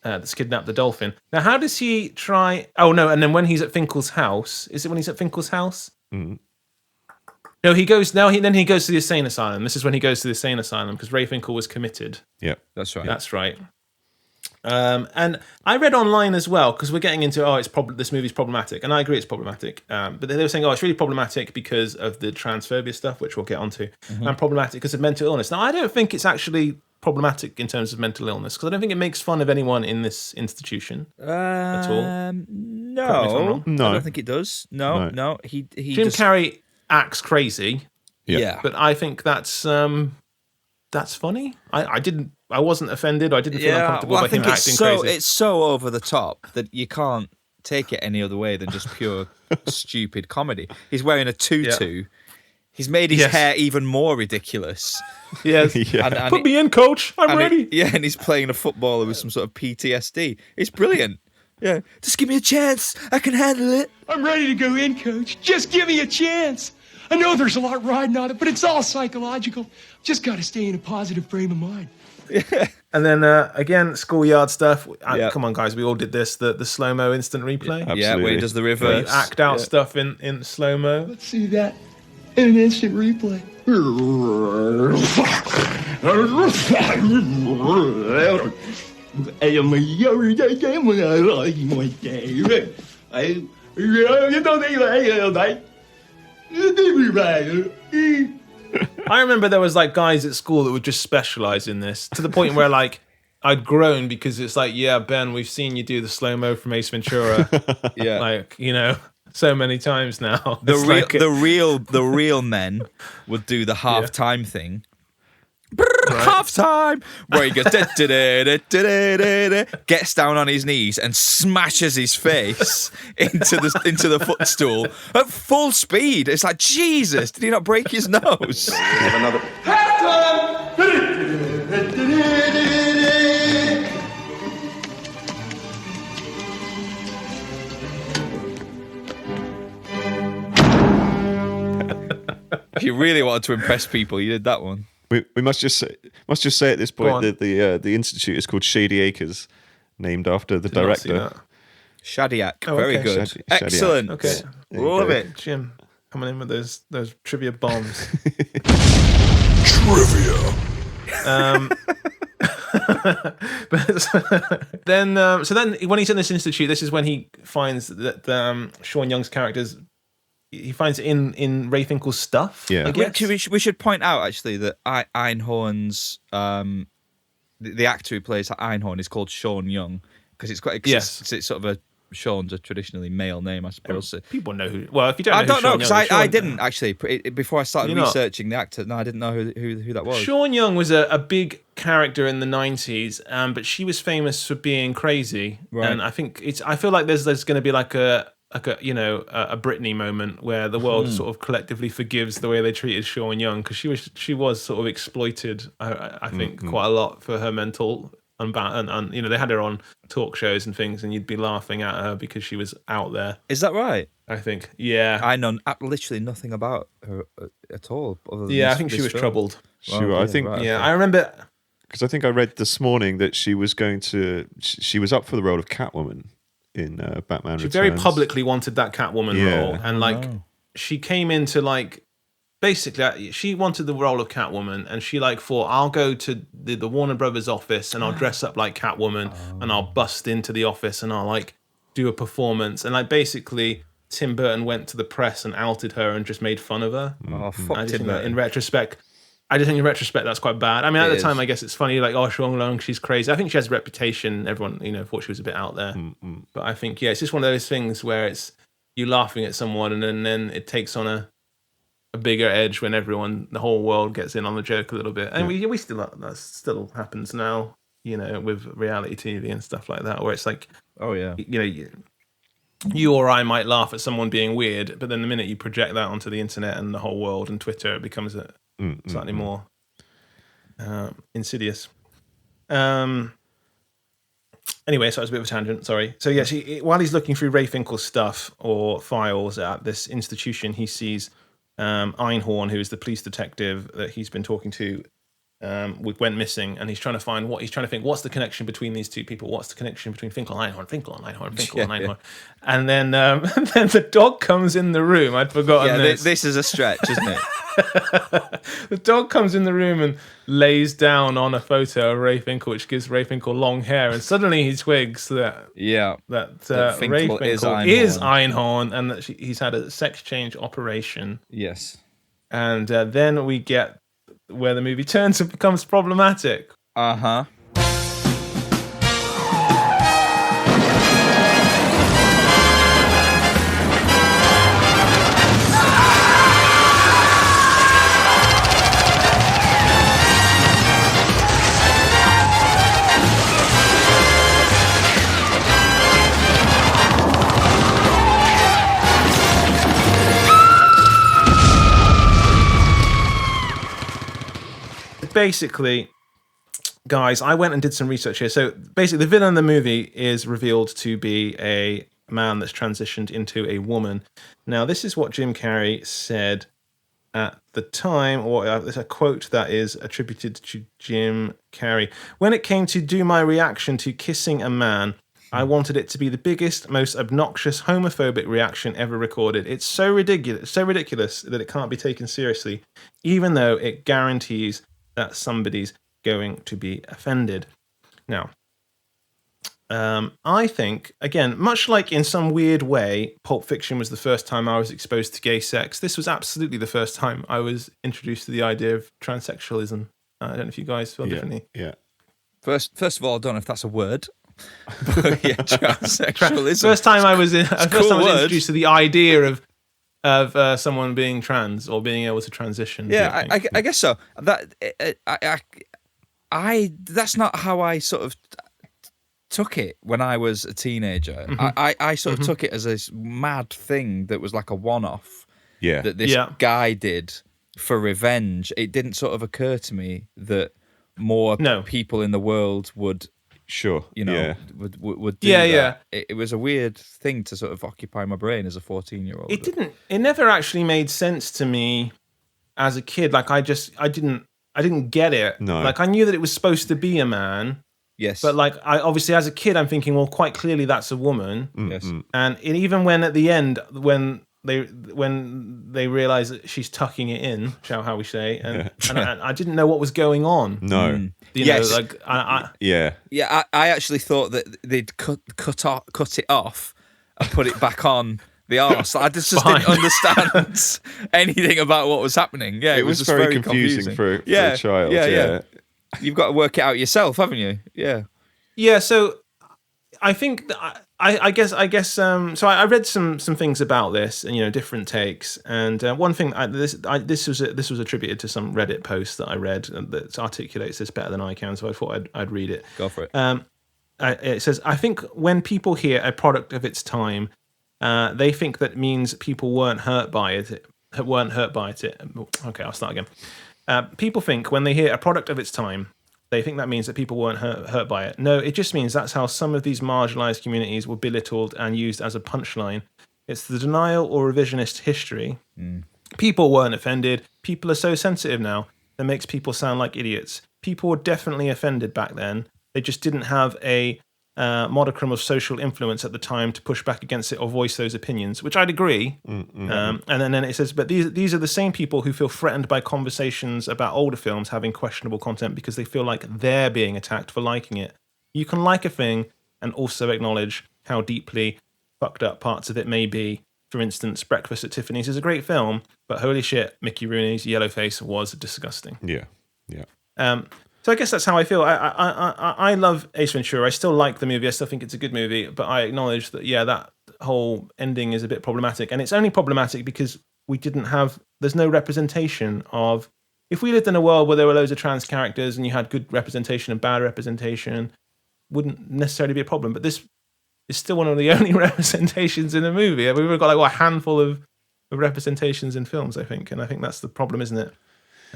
that's kidnapped the dolphin. Now, how does he try... Oh, no, and then when he's at Finkel's house... Is it when he's at Finkel's house? Mm-hmm. No, he goes... Then he goes to the insane asylum. This is when he goes to the insane asylum, because Ray Finkel was committed. Yeah, that's right. That's right. And I read online as well, because we're getting into, this movie's problematic, and I agree it's problematic. But they were saying, it's really problematic because of the transphobia stuff, which we'll get onto, and problematic because of mental illness. Now, I don't think it's actually problematic in terms of mental illness, because I don't think it makes fun of anyone in this institution at all. No, I don't think it does. No. He Jim Carrey acts crazy. Yeah, but I think that's funny. I wasn't offended. I didn't feel uncomfortable by him acting crazy. It's so over the top that you can't take it any other way than just pure stupid comedy. He's wearing a tutu. He's made his hair even more ridiculous. Yes. And Put me in, coach. I'm ready. And he's playing a footballer with some sort of PTSD. It's brilliant. Yeah. Just give me a chance. I can handle it. I'm ready to go in, coach. Just give me a chance. I know there's a lot riding on it, but it's all psychological. Just got to stay in a positive frame of mind. And then again, schoolyard stuff. Come on, guys, we all did this. The slow-mo instant replay. Yeah, where he does the reverse. Where you act out stuff in slow-mo. Let's see that in an instant replay. I remember there was like guys at school that would just specialize in this to the point where like I'd grown because it's like, yeah, Ben, we've seen you do the slow-mo from Ace Ventura. Like, you know, so many times now. The real men would do the halftime thing. Halftime, where he goes, gets down on his knees and smashes his face into the footstool at full speed. It's like, Jesus, did he not break his nose? Have another. If you really wanted to impress people, you did that one. We must just say at this point that the institute is called Shady Acres, named after the director. Shadyac. Very good. Shadyac. Excellent. Okay. Love it. Jim coming in with those trivia bombs. Trivia. But then when he's in this institute, this is when he finds that Sean Young's character's. He finds it in Ray Finkel's stuff. Yeah, we should point out actually that Einhorn's the actor who plays Einhorn is called Sean Young because it's quite it's sort of a Sean's a traditionally male name, I suppose. People know who. Well, if you don't, I don't know because I didn't Young. actually before I started researching the actor. No, I didn't know who that was. Sean Young was a big character in the 90s, but she was famous for being crazy. Right. And I think I feel like there's going to be like a Britney moment where the world sort of collectively forgives the way they treated Sean Young because she was sort of exploited. I think quite a lot for her mental and they had her on talk shows and things, and you'd be laughing at her because she was out there. Is that right? I think, yeah. I know literally nothing about her at all. Other than I think she was troubled. I think. Right, I remember because I think I read this morning that she was she was up for the role of Catwoman in Batman She Returns. very publicly wanted that Catwoman role, and she came into basically she wanted the role of Catwoman, and she thought, I'll go to the Warner Brothers office and I'll dress up like Catwoman and I'll bust into the office and I'll do a performance, and basically Tim Burton went to the press and outed her and just made fun of her. Oh, fuck Tim Burton. In retrospect, that's quite bad. I mean, at the time, I guess it's funny, Sean Young, she's crazy. I think she has a reputation. Everyone, thought she was a bit out there. But I think, it's just one of those things where it's you laughing at someone and then it takes on a bigger edge when the whole world gets in on the joke a little bit. And we still, that still happens now, with reality TV and stuff like that, where it's like, oh yeah, you or I might laugh at someone being weird, but then the minute you project that onto the internet and the whole world and Twitter, it becomes slightly more insidious. Anyway, so that was a bit of a tangent, sorry. So while he's looking through Ray Finkel's stuff or files at this institution, he sees Einhorn, who is the police detective that he's been talking to, went missing, and he's trying to think what's the connection between these two people? What's the connection between Finkel and Einhorn? And then the dog comes in the room. I'd forgotten this. This is a stretch, isn't it? The dog comes in the room and lays down on a photo of Ray Finkel, which gives Ray Finkel long hair, and suddenly he twigs that Ray Finkel is Einhorn, and that he's had a sex change operation. Yes, and then we get where the movie turns and becomes problematic. Uh-huh. basically, guys, I went and did some research here. So basically, the villain in the movie is revealed to be a man that's transitioned into a woman. Now, this is what Jim Carrey said at the time, or there's a quote that is attributed to Jim Carrey. When it came to do my reaction to kissing a man, I wanted it to be the biggest, most obnoxious, homophobic reaction ever recorded. It's so ridiculous that it can't be taken seriously, even though it guarantees that somebody's going to be offended. Now, I think, again, much like in some weird way, Pulp Fiction was the first time I was exposed to gay sex, this was absolutely the first time I was introduced to the idea of transsexualism. I don't know if you guys feel differently. Yeah. First of all, I don't know if that's a word. But yeah, transsexualism. First time I was introduced to the idea of someone being trans or being able to transition. Yeah, I guess so. That that's not how I sort of took it when I was a teenager. I sort of took it as this mad thing that was like a one-off. Yeah. That this guy did for revenge. It didn't sort of occur to me that more people in the world would, would do that. Yeah. It was a weird thing to sort of occupy my brain as a 14-year-old. It never actually made sense to me as a kid. Like I didn't get it. No. Like I knew that it was supposed to be a man. Yes. But like I obviously as a kid I'm thinking, well, quite clearly that's a woman. Yes. And even when at the end when they realize that she's tucking it in, how we say, and I didn't know what was going on. No. You know, like I actually thought that they'd cut it off and put it back on the arse. I just didn't understand anything about what was happening. Yeah, it was just very confusing for a child. Yeah. You've got to work it out yourself, haven't you? Yeah. Yeah. So I think that I guess. So I read some things about this, and different takes. And one thing this was attributed to some Reddit post that I read that articulates this better than I can. So I thought I'd read it. Go for it. It says, I think when people hear a product of its time, they think that means people weren't hurt by it. Okay, I'll start again. People think when they hear a product of its time, they think that means that people weren't hurt by it. No, it just means that's how some of these marginalized communities were belittled and used as a punchline. It's the denial or revisionist history. People weren't offended. People are so sensitive now that makes people sound like idiots. People were definitely offended back then. They just didn't have a modicum of social influence at the time to push back against it or voice those opinions, which I'd agree. And then it says, but these are the same people who feel threatened by conversations about older films having questionable content because they feel like they're being attacked for liking it. You can like a thing and also acknowledge how deeply fucked up parts of it may be. For instance, Breakfast at Tiffany's is a great film, but holy shit, Mickey Rooney's Yellowface was disgusting. Yeah. So I guess that's how I feel. I love Ace Ventura. I still like the movie. I still think it's a good movie. But I acknowledge that, that whole ending is a bit problematic. And it's only problematic because there's no representation of... If we lived in a world where there were loads of trans characters and you had good representation and bad representation, wouldn't necessarily be a problem. But this is still one of the only representations in a movie. We've got a handful of representations in films, I think. And I think that's the problem, isn't it?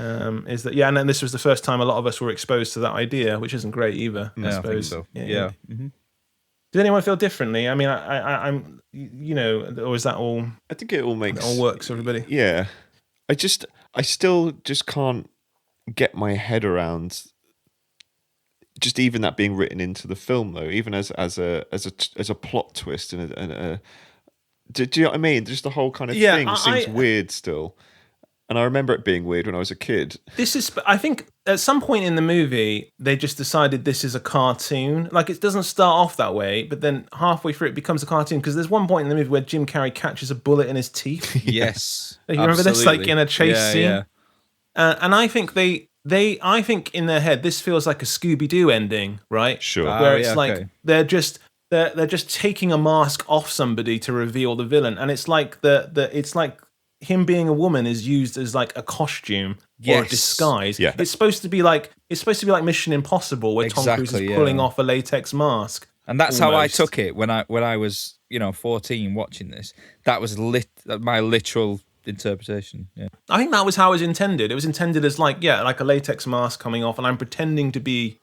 Is that and then this was the first time a lot of us were exposed to that idea, which isn't great either. I suppose. I think so. Yeah. Did anyone feel differently? I mean, I'm, or is that all? I think it all works for everybody. Yeah, I still just can't get my head around just even that being written into the film, though, even as a plot twist and a do you know what I mean? Just the whole kind of thing seems weird still. And I remember it being weird when I was a kid. I think at some point in the movie, they just decided this is a cartoon. Like, it doesn't start off that way, but then halfway through it becomes a cartoon. Because there's one point in the movie where Jim Carrey catches a bullet in his teeth. Yes. You remember this? Like, in a chase scene? Yeah. And I think I think in their head, this feels like a Scooby-Doo ending, right? Sure. Where it's they're just taking a mask off somebody to reveal the villain. And it's like it's like him being a woman is used as like a costume or a disguise. Yeah. It's supposed to be like Mission Impossible, where Tom Cruise is pulling off a latex mask. And that's how I took it when I was 14 watching this. That was my literal interpretation. Yeah, I think that was how it was intended. It was intended as like a latex mask coming off, and I'm pretending to be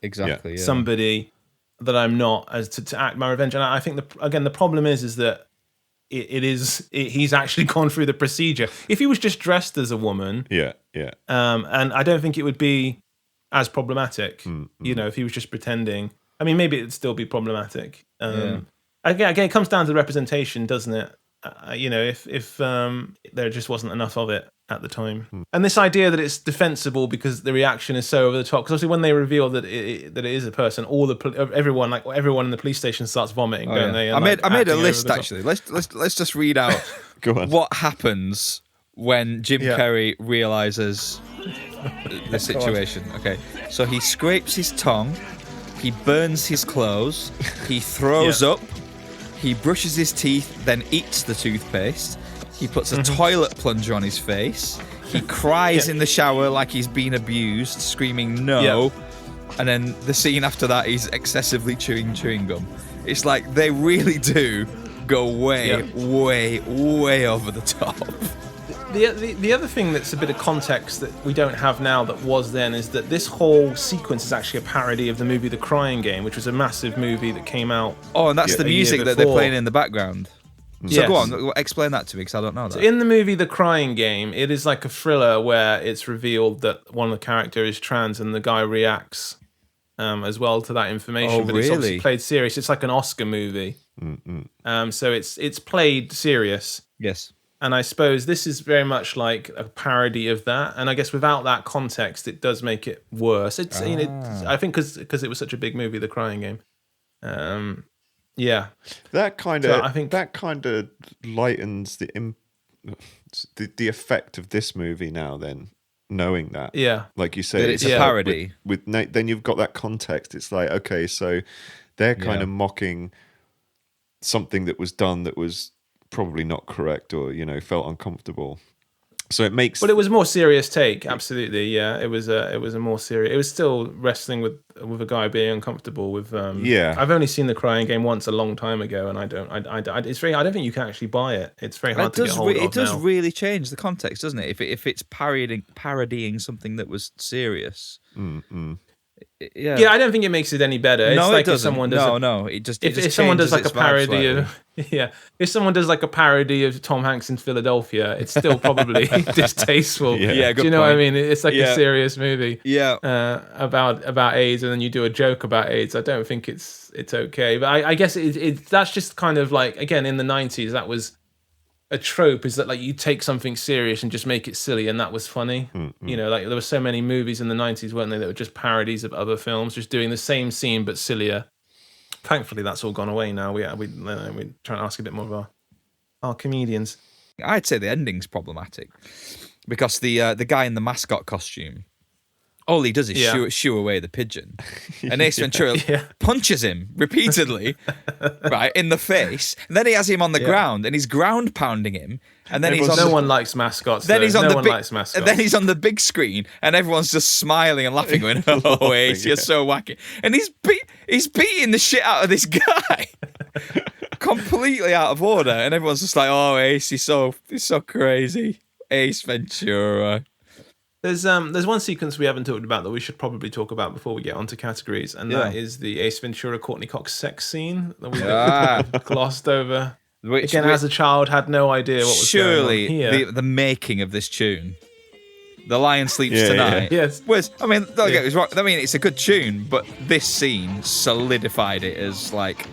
somebody that I'm not, as to act my revenge. And I think the problem is that he's actually gone through the procedure. If he was just dressed as a woman, and I don't think it would be as problematic. If he was just pretending. I mean, maybe it'd still be problematic. Again, it comes down to the representation, doesn't it? If there just wasn't enough of it at the time, and this idea that it's defensible because the reaction is so over the top. Because obviously, when they reveal that it is a person, everyone in the police station starts vomiting, don't they? And, I made a list actually. Let's just read out Go on. What happens when Jim Carrey realizes the situation. Okay, so he scrapes his tongue, he burns his clothes, he throws up. He brushes his teeth, then eats the toothpaste. He puts a toilet plunger on his face. He cries in the shower like he's been abused, screaming no. And then the scene after that, he's excessively chewing gum. It's like they really do go way, way over the top. The other thing that's a bit of context that we don't have now that was then is that this whole sequence is actually a parody of the movie The Crying Game, which was a massive movie that came out. Oh, and that's the music that they're playing in the background. So go on, explain that to me because I don't know that. So in the movie The Crying Game, it is like a thriller where it's revealed that one of the characters is trans and the guy reacts as well to that information. Oh, but it's obviously played serious. It's like an Oscar movie. So it's played serious. Yes. And I suppose this is very much like a parody of that. And I guess without that context, it does make it worse. It's I think because it was such a big movie, The Crying Game. That kind of lightens the effect of this movie now. Then knowing that, like you say, that it's a parody. Then you've got that context. It's like, okay, so they're kind of mocking something that was done that was probably not correct or felt uncomfortable, so it makes. But it was a more serious take, absolutely. Yeah, it was a more serious. It was still wrestling with a guy being uncomfortable with. I've only seen The Crying Game once a long time ago, and I don't think you can actually buy it. It's very hard to get hold of. It does really change the context, doesn't it? If it's parodying something that was serious. Yeah, I don't think it makes it any better. It's like it doesn't. If someone does if someone does like a parody of if someone does like a parody of Tom Hanks in Philadelphia, it's still probably distasteful. Do you know what I mean? It's like a serious movie. About AIDS, and then you do a joke about AIDS. I don't think it's okay. But I guess that's just kind of like, again, in the 90s, that was a trope, is that like you take something serious and just make it silly, and that was funny. Like there were so many movies in the 90s, weren't there, that were just parodies of other films, just doing the same scene but sillier. Thankfully, that's all gone away now. We're trying to ask a bit more of our comedians. I'd say the ending's problematic because the guy in the mascot costume, all he does is shoo away the pigeon. And Ace Ventura punches him repeatedly, right, in the face. And then he has him on the ground, and he's ground pounding him. And then no one likes mascots. Then no one likes mascots. And then he's on the big screen, and everyone's just smiling and laughing, going, "Oh, Ace, you're so wacky." And he's beating the shit out of this guy, completely out of order. And everyone's just like, "Oh, Ace, he's so crazy, Ace Ventura." There's one sequence we haven't talked about that we should probably talk about before we get onto categories, and that is the Ace Ventura Courteney Cox sex scene that we glossed over. As a child, had no idea what was going on here. Surely the making of this tune, "The Lion Sleeps Tonight," was, I mean, don't get me wrong, I mean, it's a good tune, but this scene solidified it as like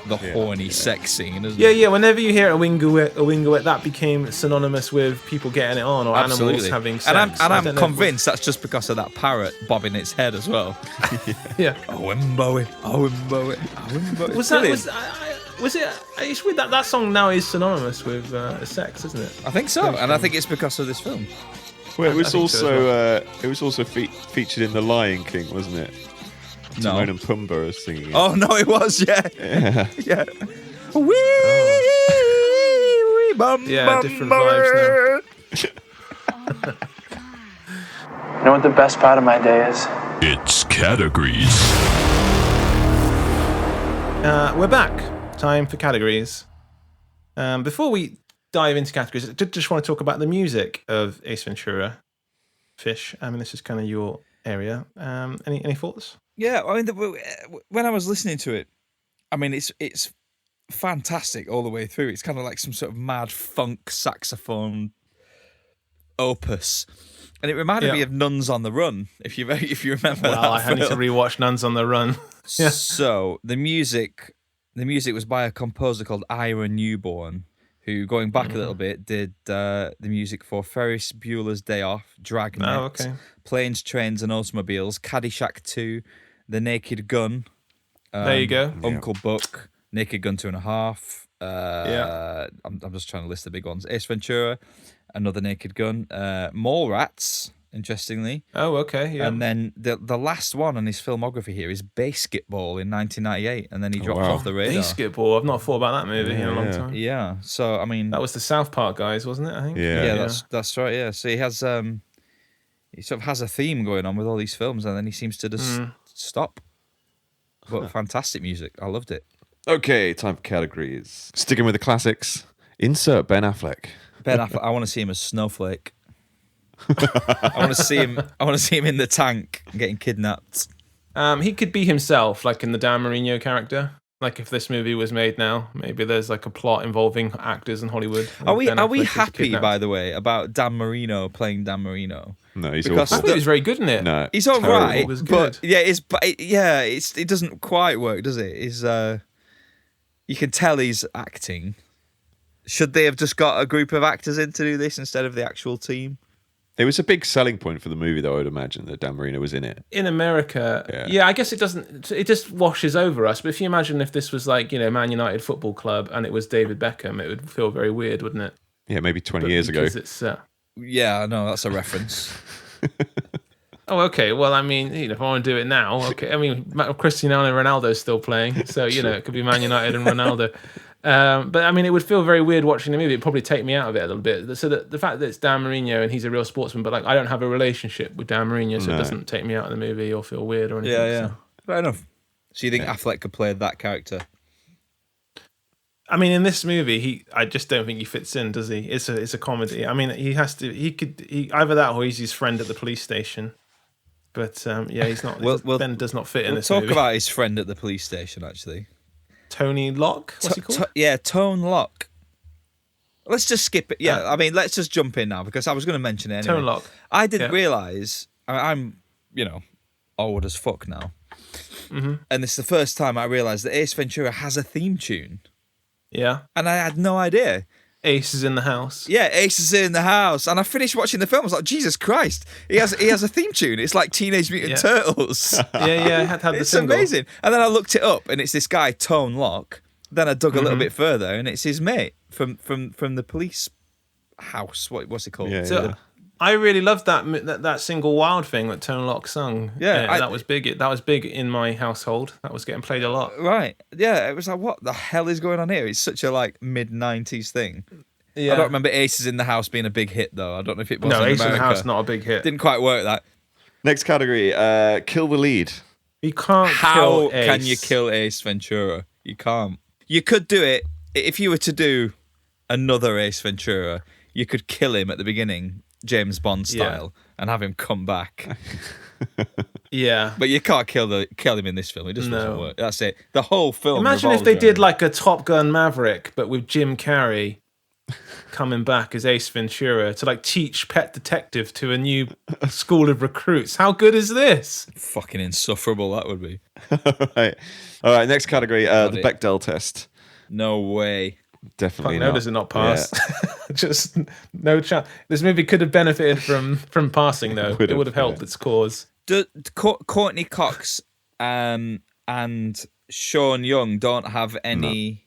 the horny sex scene, isn't it? Yeah. Whenever you hear a winglet, that became synonymous with people getting it on, or animals having sex. And I'm convinced that's just because of that parrot bobbing its head as well. Was it? It's weird that song now is synonymous with sex, isn't it? I think so, and I think it's because of this film. Well, it was also featured in The Lion King, wasn't it? Timon and Pumbaa are singing it. Oh no, it was, yeah. Different vibes now. You know what the best part of my day is? It's categories. We're back. Time for categories. Before we dive into categories. I just want to talk about the music of Ace Ventura. Fish. I mean, this is kind of your area. Any thoughts? Yeah, I mean, when I was listening to it, I mean, it's fantastic all the way through. It's kind of like some sort of mad funk saxophone opus, and it reminded me of Nuns on the Run. If you remember, well, I need to rewatch Nuns on the Run. Yeah. So the music was by a composer called Ira Newborn, who, going back a little bit, did the music for Ferris Bueller's Day Off, Dragnet, Planes, Trains and Automobiles, Caddyshack 2, The Naked Gun. There you go. Uncle Buck, Naked Gun 2.5. I'm just trying to list the big ones. Ace Ventura, Another Naked Gun, Mallrats, interestingly. Oh, okay, yeah. And then the last one on his filmography here is Basketball in 1998, and then he drops off the radar. Basketball, I've not thought about that movie in a long time. Yeah, so I mean, that was the South Park guys, wasn't it? I think. Yeah, that's right. Yeah, so he has he sort of has a theme going on with all these films, and then he seems to just stop. But fantastic music, I loved it. Okay, time for categories. Sticking with the classics. Insert Ben Affleck. Ben Affleck. I want to see him as Snowflake. I want to see him in the tank getting kidnapped. He could be himself, like in the Dan Marino character. Like if this movie was made now, maybe there's like a plot involving actors in Hollywood. Are we happy, by the way, about Dan Marino playing Dan Marino? No, he's because I thought he was very good in it. No, he's all right, but it doesn't quite work, does it? You can tell he's acting. Should they have just got a group of actors in to do this instead of the actual team? It was a big selling point for the movie, though, I would imagine, that Dan Marino was in it. In America, I guess it doesn't. It just washes over us. But if you imagine if this was like, Man United Football Club and it was David Beckham, it would feel very weird, wouldn't it? Yeah, maybe 20 years ago. It's, yeah, no, that's a reference. Oh, okay. Well, I mean, if I want to do it now, okay. I mean, Cristiano Ronaldo's still playing, so it could be Man United and Ronaldo. But I mean, it would feel very weird watching the movie. It'd probably take me out of it a little bit. So the fact that it's Dan Marino and he's a real sportsman, but like I don't have a relationship with Dan Marino, so it doesn't take me out of the movie or feel weird or anything. Yeah. So. Fair enough. So you think Affleck could play that character? I mean, in this movie, I just don't think he fits in, does he? It's a comedy. I mean, he either that or he's his friend at the police station. But he's not. Ben does not fit in this movie. We'll talk about his friend at the police station, actually. Tony Locke? What's he called? Tone Locke. Let's just skip it. Yeah, I mean, let's just jump in now because I was going to mention it anyway. Tone Locke. I didn't realise, I'm, old as fuck now. Mm-hmm. And this is the first time I realised that Ace Ventura has a theme tune. Yeah. And I had no idea. Ace is in the house. Yeah, Ace is in the house. And I finished watching the film. I was like, Jesus Christ. He has a theme tune. It's like Teenage Mutant Turtles. Yeah, had the It's single. amazing. And then I looked it up and it's this guy, Tone Locke. Then I dug a little bit further and it's his mate from the police house. What's it called? Yeah. I really loved that single Wild Thing that Tone Locke sung. Yeah, that was big. That was big in my household. That was getting played a lot. Right. Yeah, it was like, what the hell is going on here? It's such a mid-90s thing. Yeah. I don't remember Ace is in the House being a big hit though. I don't know if it was. No, in Ace America. in the House not a big hit. Didn't quite work that. Next category, kill the lead. You can't How kill Ace. can you kill Ace Ventura? You can't. You could do it if you were to do another Ace Ventura. You could kill him at the beginning, James Bond style, and have him come back. Yeah, but you can't kill him in this film. It just doesn't work. That's it. The whole film. Imagine if they did like a Top Gun Maverick, but with Jim Carrey coming back as Ace Ventura to like teach Pet Detective to a new school of recruits. How good is this? Fucking insufferable that would be. All right. Next category, the Bechdel test. No way. Definitely not. No, does it not pass? Yeah. Just no chance. This movie could have benefited from passing, though. It would have helped its cause. Courteney Cox and Sean Young don't have any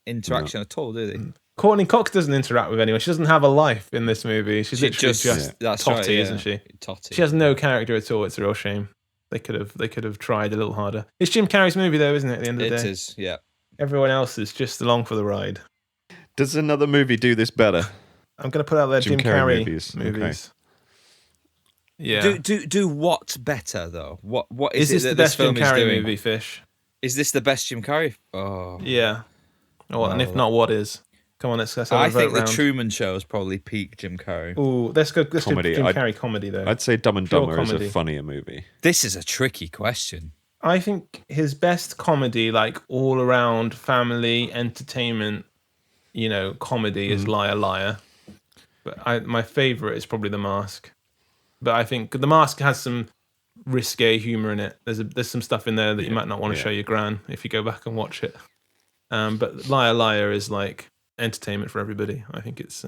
interaction at all, do they? Courteney Cox doesn't interact with anyone. She doesn't have a life in this movie. She's literally just Totty, isn't she? Totty. She has no character at all. It's a real shame. They could have tried a little harder. It's Jim Carrey's movie, though, isn't it? At the end of the day, it is. Yeah. Everyone else is just along for the ride. Does another movie do this better? I'm going to put out there Jim Carrey movies. Okay. Yeah. Do what better though? What is this it the that best this film Jim Carrey is doing? movie, Fish? Is this the best Jim Carrey? Oh. Yeah. And if not, what is? Come on, let's have I a vote think The round. Truman Show is probably peak Jim Carrey. Ooh, let's go Jim Carrey comedy, though. I'd say Dumb and Pure Dumber is comedy. a funnier movie. This is a tricky question. I think his best comedy, like all around family entertainment, comedy is Liar Liar. But my favourite is probably The Mask. But I think The Mask has some risque humour in it. There's some stuff in there that you might not want to show your gran if you go back and watch it. But Liar Liar is like entertainment for everybody. I think it's.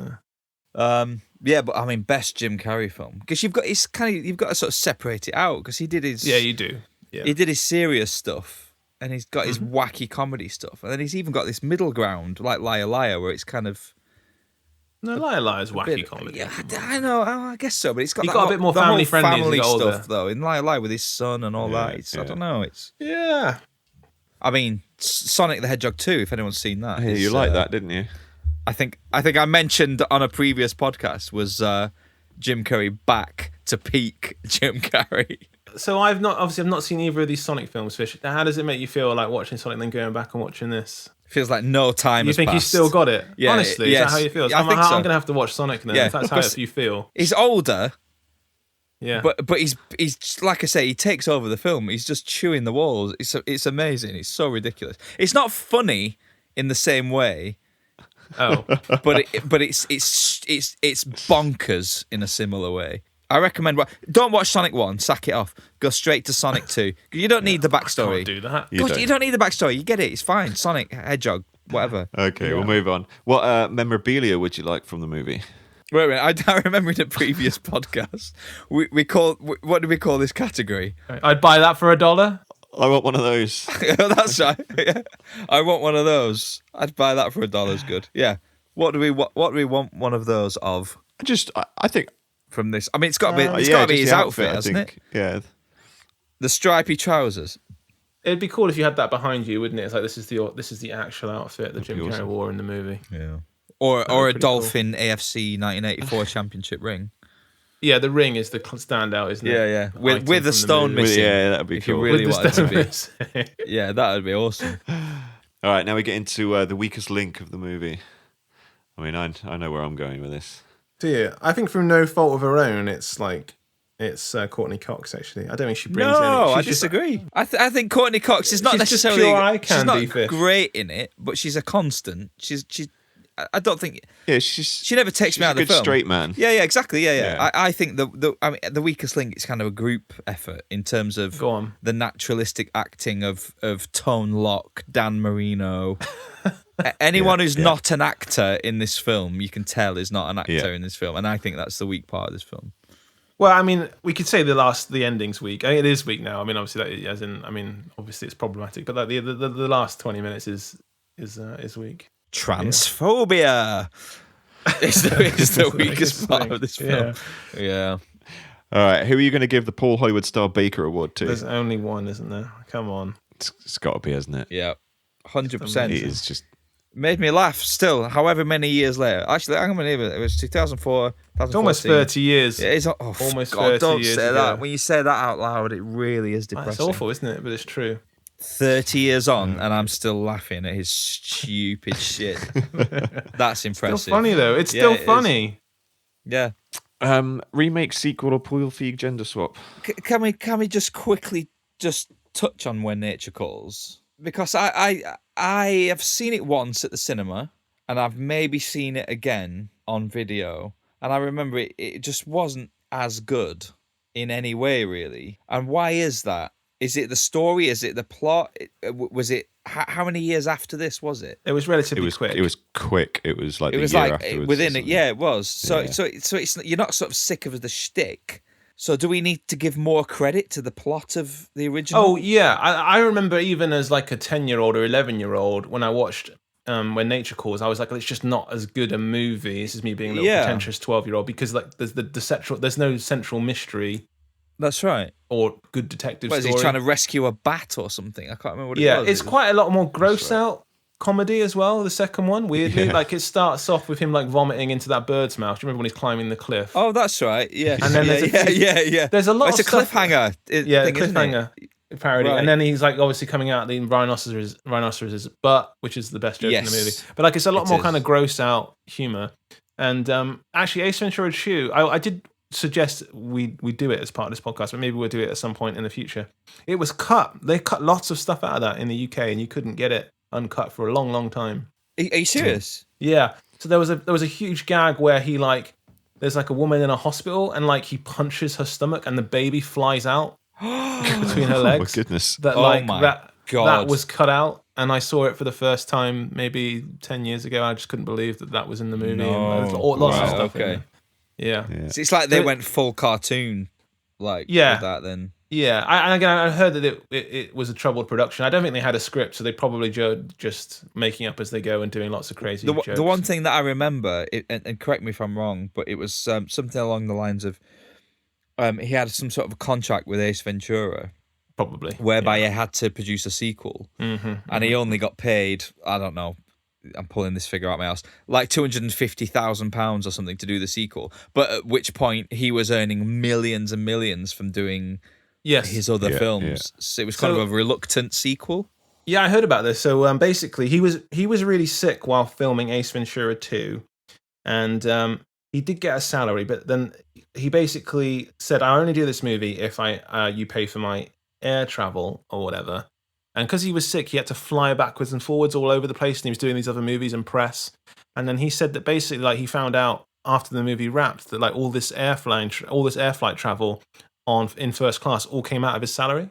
Yeah, but I mean, best Jim Carrey film because you've got to sort of separate it out because he did his. Yeah, you do. Yeah. He did his serious stuff and he's got his wacky comedy stuff, and then he's even got this middle ground like Liar Liar where it's kind of. No, Liar Liar is wacky comedy. Yeah, I know. I guess so, but it's got a bit more family friendly family stuff though in Liar Liar with his son and all that. I don't know. I mean, Sonic the Hedgehog 2. If anyone's seen that, Yeah, you liked that, didn't you? I think I mentioned on a previous podcast was Jim Carrey back to peak Jim Carrey. So I've not seen either of these Sonic films, Fish. How does it make you feel like watching Sonic and then going back and watching this? Feels like no time has passed. You think you still got it? Yeah, honestly, yes. is that how you feel? I think so. I'm going to have to watch Sonic then. If that's how you feel. He's older. Yeah, but he's like I say, he takes over the film. He's just chewing the walls. It's amazing. It's so ridiculous. It's not funny in the same way. Oh, but it's bonkers in a similar way. I recommend. Don't watch Sonic 1. Sack it off. Go straight to Sonic 2. You don't need the backstory. I can't do that. You don't need the backstory. You get it. It's fine. Sonic, Hedgehog, whatever. Okay, we'll move on. What memorabilia would you like from the movie? Wait. I remember in a previous podcast, what do we call this category? I'd buy that for $1. I want one of those. That's right. Yeah. I want one of those. I'd buy that for $1. Is good. Yeah. What do we want one of those of? I think from this. I mean, it's got to be his outfit, hasn't it? Yeah. The stripy trousers. It'd be cool if you had that behind you, wouldn't it? It's like this is the actual outfit that Jim Carrey wore in the movie. Yeah. Or a Dolphin AFC 1984 championship ring. Yeah, the ring is the standout, isn't it? Yeah. With a stone missing. Yeah, that'd be if cool. You really wanted to be. Yeah, that would be awesome. All right, now we get into the weakest link of the movie. I mean, I know where I'm going with this. Do you? I think from no fault of her own, it's Courteney Cox, actually. I don't think she brings any. No, I disagree. I think Courteney Cox is not necessarily... Pure eye candy, she's not great in it, but she's a constant. She's I don't think... Yeah, she never takes me out of the film. She's a good straight man. Yeah, exactly. Yeah. I think the weakest link is kind of a group effort in terms of the naturalistic acting of Tone Loc, Dan Marino... Anyone who's not an actor in this film, you can tell is not an actor in this film, and I think that's the weak part of this film. Well, I mean, we could say the ending's weak. I mean, it is weak now. I mean, obviously, obviously it's problematic, but like the last 20 minutes is weak. Transphobia is the weakest part of this film. Yeah. All right, who are you going to give the Paul Hollywood Star Baker Award to? There's only one, isn't there? Come on. It's got to be, hasn't it? Yeah, 100%. It is just. Made me laugh still, however many years later. Actually, I'm going to leave it. It was 2004, 2014. It's almost 30 years. Yeah, it's almost God, 30 don't years say ago. that. When you say that out loud, it really is depressing. It's awful, isn't it? But it's true. 30 years on, and I'm still laughing at his stupid shit. That's impressive. Still funny, though. It's still funny. Yeah. Remake, sequel, or Pool Feig gender swap? Can we just quickly just touch on When Nature Calls? Because I have seen it once at the cinema, and I've maybe seen it again on video, and I remember it just wasn't as good in any way, really. And why is that? Is it the story? Is it the plot? Was it how many years after this was it? It was relatively quick. It was quick. It was like it was the year like afterwards within it. Yeah, it was. So Yeah. so it's you're not sort of sick of the shtick. So do we need to give more credit to the plot of the original? Oh, yeah. I remember even as like a 10-year-old or 11-year-old, when I watched When Nature Calls, I was like, it's just not as good a movie. This is me being a little pretentious 12-year-old because like there's no central mystery. That's right. Or good detective story. Is he trying to rescue a bat or something? I can't remember what it was. Yeah, it's quite a lot more gross out comedy as well, the second one, weirdly. Yeah. Like it starts off with him like vomiting into that bird's mouth. Do you remember when he's climbing the cliff? Oh, that's right. Yeah. And then yeah. There's a lot of it's a stuff. cliffhanger. Yeah, thing, cliffhanger. parody, Right. and then he's like obviously coming out the rhinoceros's butt, which is the best joke in the movie. But like it's a lot more kind of gross out humor. And actually, Ace Ventura 2, I did suggest we do it as part of this podcast, but maybe we'll do it at some point in the future. It was cut. They cut lots of stuff out of that in the UK, and you couldn't get it uncut for a long, long time. Are you serious? Yeah. So there was a huge gag where he like there's like a woman in a hospital, and like he punches her stomach, and the baby flies out between her legs. Oh my goodness! That that was cut out, and I saw it for the first time maybe 10 years ago. I just couldn't believe that was in the movie. And there's lots of stuff. Okay. Yeah. So it's like they went full cartoon, like with that then. Yeah, I heard that it was a troubled production. I don't think they had a script, so they probably just making up as they go and doing lots of crazy jokes. The one thing that I remember, and correct me if I'm wrong, but it was something along the lines of he had some sort of a contract with Ace Ventura, probably, whereby he had to produce a sequel, and he only got paid, I don't know, I'm pulling this figure out of my ass, like £250,000 or something to do the sequel. But at which point he was earning millions and millions from doing his other films. Yeah. So it was kind of a reluctant sequel. Yeah, I heard about this. So basically, he was really sick while filming Ace Ventura 2, and he did get a salary, but then he basically said, "I only do this movie if you pay for my air travel or whatever." And because he was sick, he had to fly backwards and forwards all over the place, and he was doing these other movies and press. And then he said that basically, like, he found out after the movie wrapped that like all this air flight travel in first class all came out of his salary.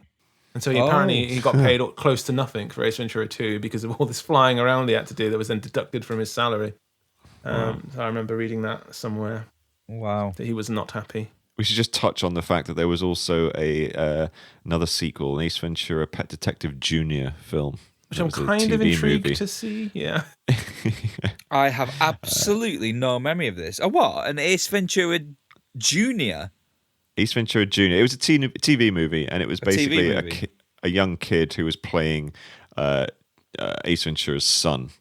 And so he got paid close to nothing for Ace Ventura 2 because of all this flying around he had to do that was then deducted from his salary. So I remember reading that somewhere. Wow. That he was not happy. We should just touch on the fact that there was also another sequel, an Ace Ventura Pet Detective Jr. film. Which I'm kind of intrigued to see, yeah. I have absolutely no memory of this. What? An Ace Ventura Jr.? Ace Ventura Jr. It was a TV movie, and it was basically a young kid who was playing Ace Ventura's son.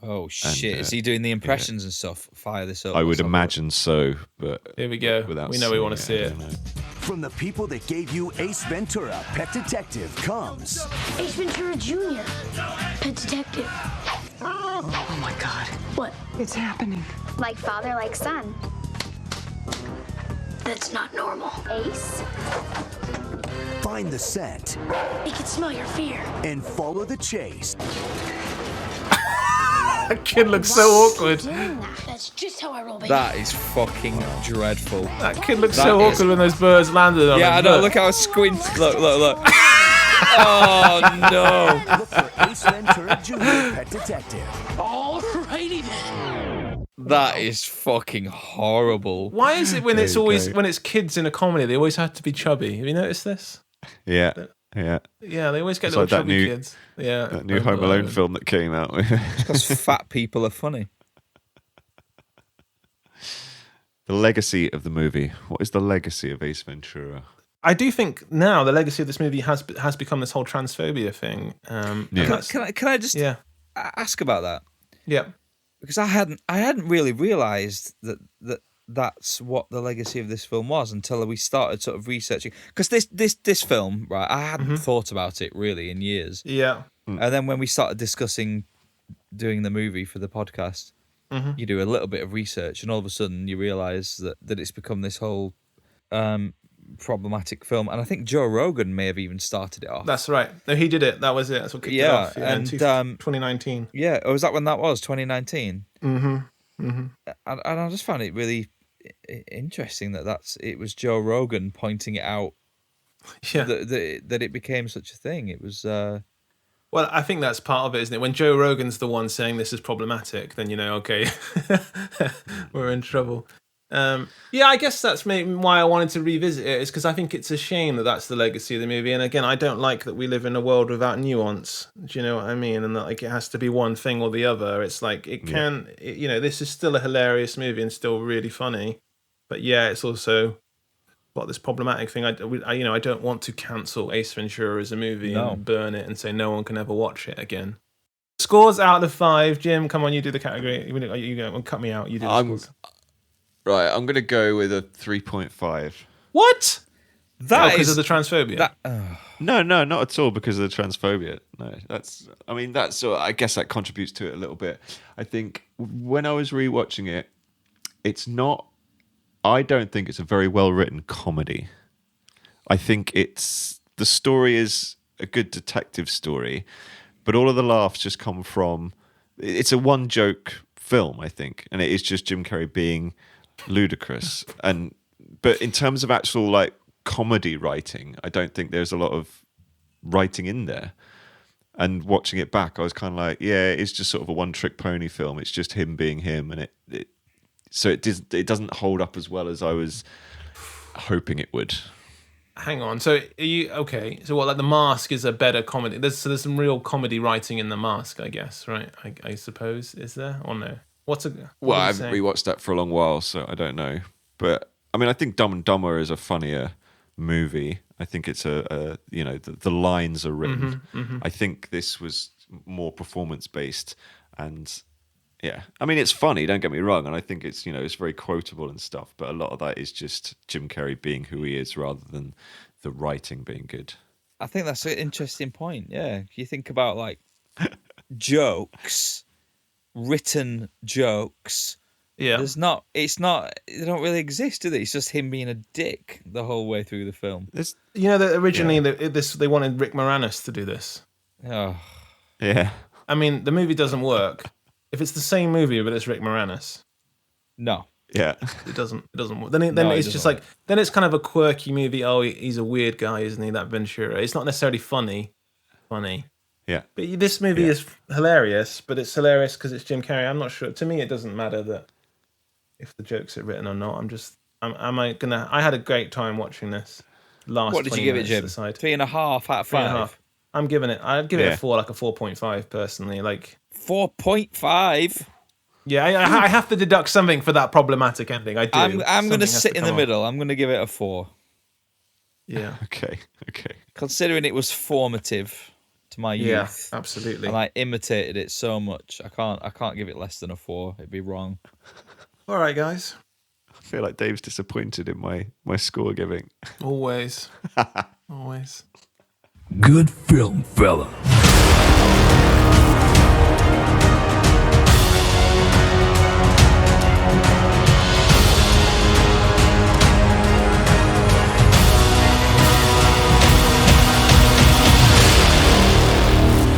Oh shit! Is he doing the impressions and stuff? Fire this up. I would imagine so, but here we go. We know we want to see it. From the people that gave you Ace Ventura, Pet Detective, comes Ace Ventura Jr., Pet Detective. Oh my God! What? It's happening. Like father, like son. That's not normal. Ace? Find the scent. He can smell your fear. And follow the chase. That kid looks so awkward. That's just how I roll, baby. That is fucking dreadful. That kid looks so awkward when those birds landed on him. Yeah, I know. Look how I squint. Look. Oh no. Look for Ace Ventura Jr. Pet Detective. Alrighty then. That is fucking horrible. Why is it when it's kids in a comedy, they always have to be chubby? Have you noticed this? Yeah. Yeah, they always get it's little like chubby kids. Yeah, that new Home Alone film that came out. Because fat people are funny. The legacy of the movie. What is the legacy of Ace Ventura? I do think now the legacy of this movie has become this whole transphobia thing. Can I just ask about that? Yeah, because I hadn't really realised that's what the legacy of this film was until we started sort of researching. Because this film, right, I hadn't thought about it really in years. Yeah. And then when we started discussing doing the movie for the podcast, you do a little bit of research, and all of a sudden you realise that it's become this whole problematic film. And I think Joe Rogan may have even started it off. That's right. No, he did it. That was it. That's what kicked it off. Yeah, and 2019. Yeah, was that when that was? 2019. And I just found it really interesting that it was Joe Rogan pointing it out. Yeah, that it became such a thing. It was. Well, I think that's part of it, isn't it? When Joe Rogan's the one saying this is problematic, then you know, okay, we're in trouble. Yeah, I guess that's maybe why I wanted to revisit it, is because I think it's a shame that that's the legacy of the movie. And again, I don't like that we live in a world without nuance. Do you know what I mean? And that like it has to be one thing or the other. It's like this is still a hilarious movie and still really funny, but yeah, it's also got this problematic thing. I don't want to cancel Ace Ventura as a movie and burn it and say no one can ever watch it again. Scores out of 5. Jim, come on, you do the category. You go, cut me out. You do the scores. Right, I'm going to go with a 3.5. What? Because of the transphobia. No, not at all because of the transphobia. No, I guess that contributes to it a little bit. I think when I was rewatching it, I don't think it's a very well written comedy. I think the story is a good detective story, but all of the laughs just come from, it's a one joke film, I think, and it is just Jim Carrey being ludicrous. But in terms of actual like comedy writing, I don't think there's a lot of writing in there. And watching it back, I was kind of like, yeah, it's just sort of a one-trick pony film. It's just him being him, and it doesn't hold up as well as I was hoping it would. Hang on, so are you okay? So what, like The Mask is a better comedy? There's some real comedy writing in The Mask, I guess, right? I suppose, is there or no? I haven't rewatched that for a long while, so I don't know. But I mean, I think Dumb and Dumber is a funnier movie. I think it's the lines are written. I think this was more performance based, and yeah, I mean it's funny. Don't get me wrong, and I think it's it's very quotable and stuff. But a lot of that is just Jim Carrey being who he is, rather than the writing being good. I think that's an interesting point. Yeah, if you think about like jokes, written jokes. Yeah, they don't really exist, do they? It's just him being a dick the whole way through the film. That originally they wanted Rick Moranis to do this. Oh, yeah. I mean, the movie doesn't work if it's the same movie but it's Rick Moranis. No. Yeah. It doesn't work. Then it's just like it's kind of a quirky movie. Oh, he's a weird guy, isn't he? That Ventura. It's not necessarily funny. Yeah. But this movie is hilarious, but it's hilarious because it's Jim Carrey. I'm not sure. To me, it doesn't matter that if the jokes are written or not. I had a great time watching this. What did you give it, Jim? 3.5 out of 5. I'd give it a 4, like a 4.5 personally. Like 4.5. Yeah, I have to deduct something for that problematic ending. I do. I'm going to sit in the middle. I'm going to give it a 4. Yeah. Okay. Considering it was formative to my youth. Yeah, absolutely. And I imitated it so much. I can't give it less than a 4. It'd be wrong. All right, guys. I feel like Dave's disappointed in my score giving. Always. Always. Good film, fella.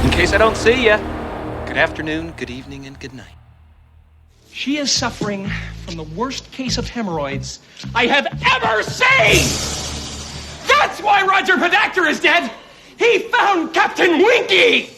In case I don't see ya, good afternoon, good evening, and good night. She is suffering from the worst case of hemorrhoids I have ever seen! That's why Roger Podacter is dead! He found Captain Winky!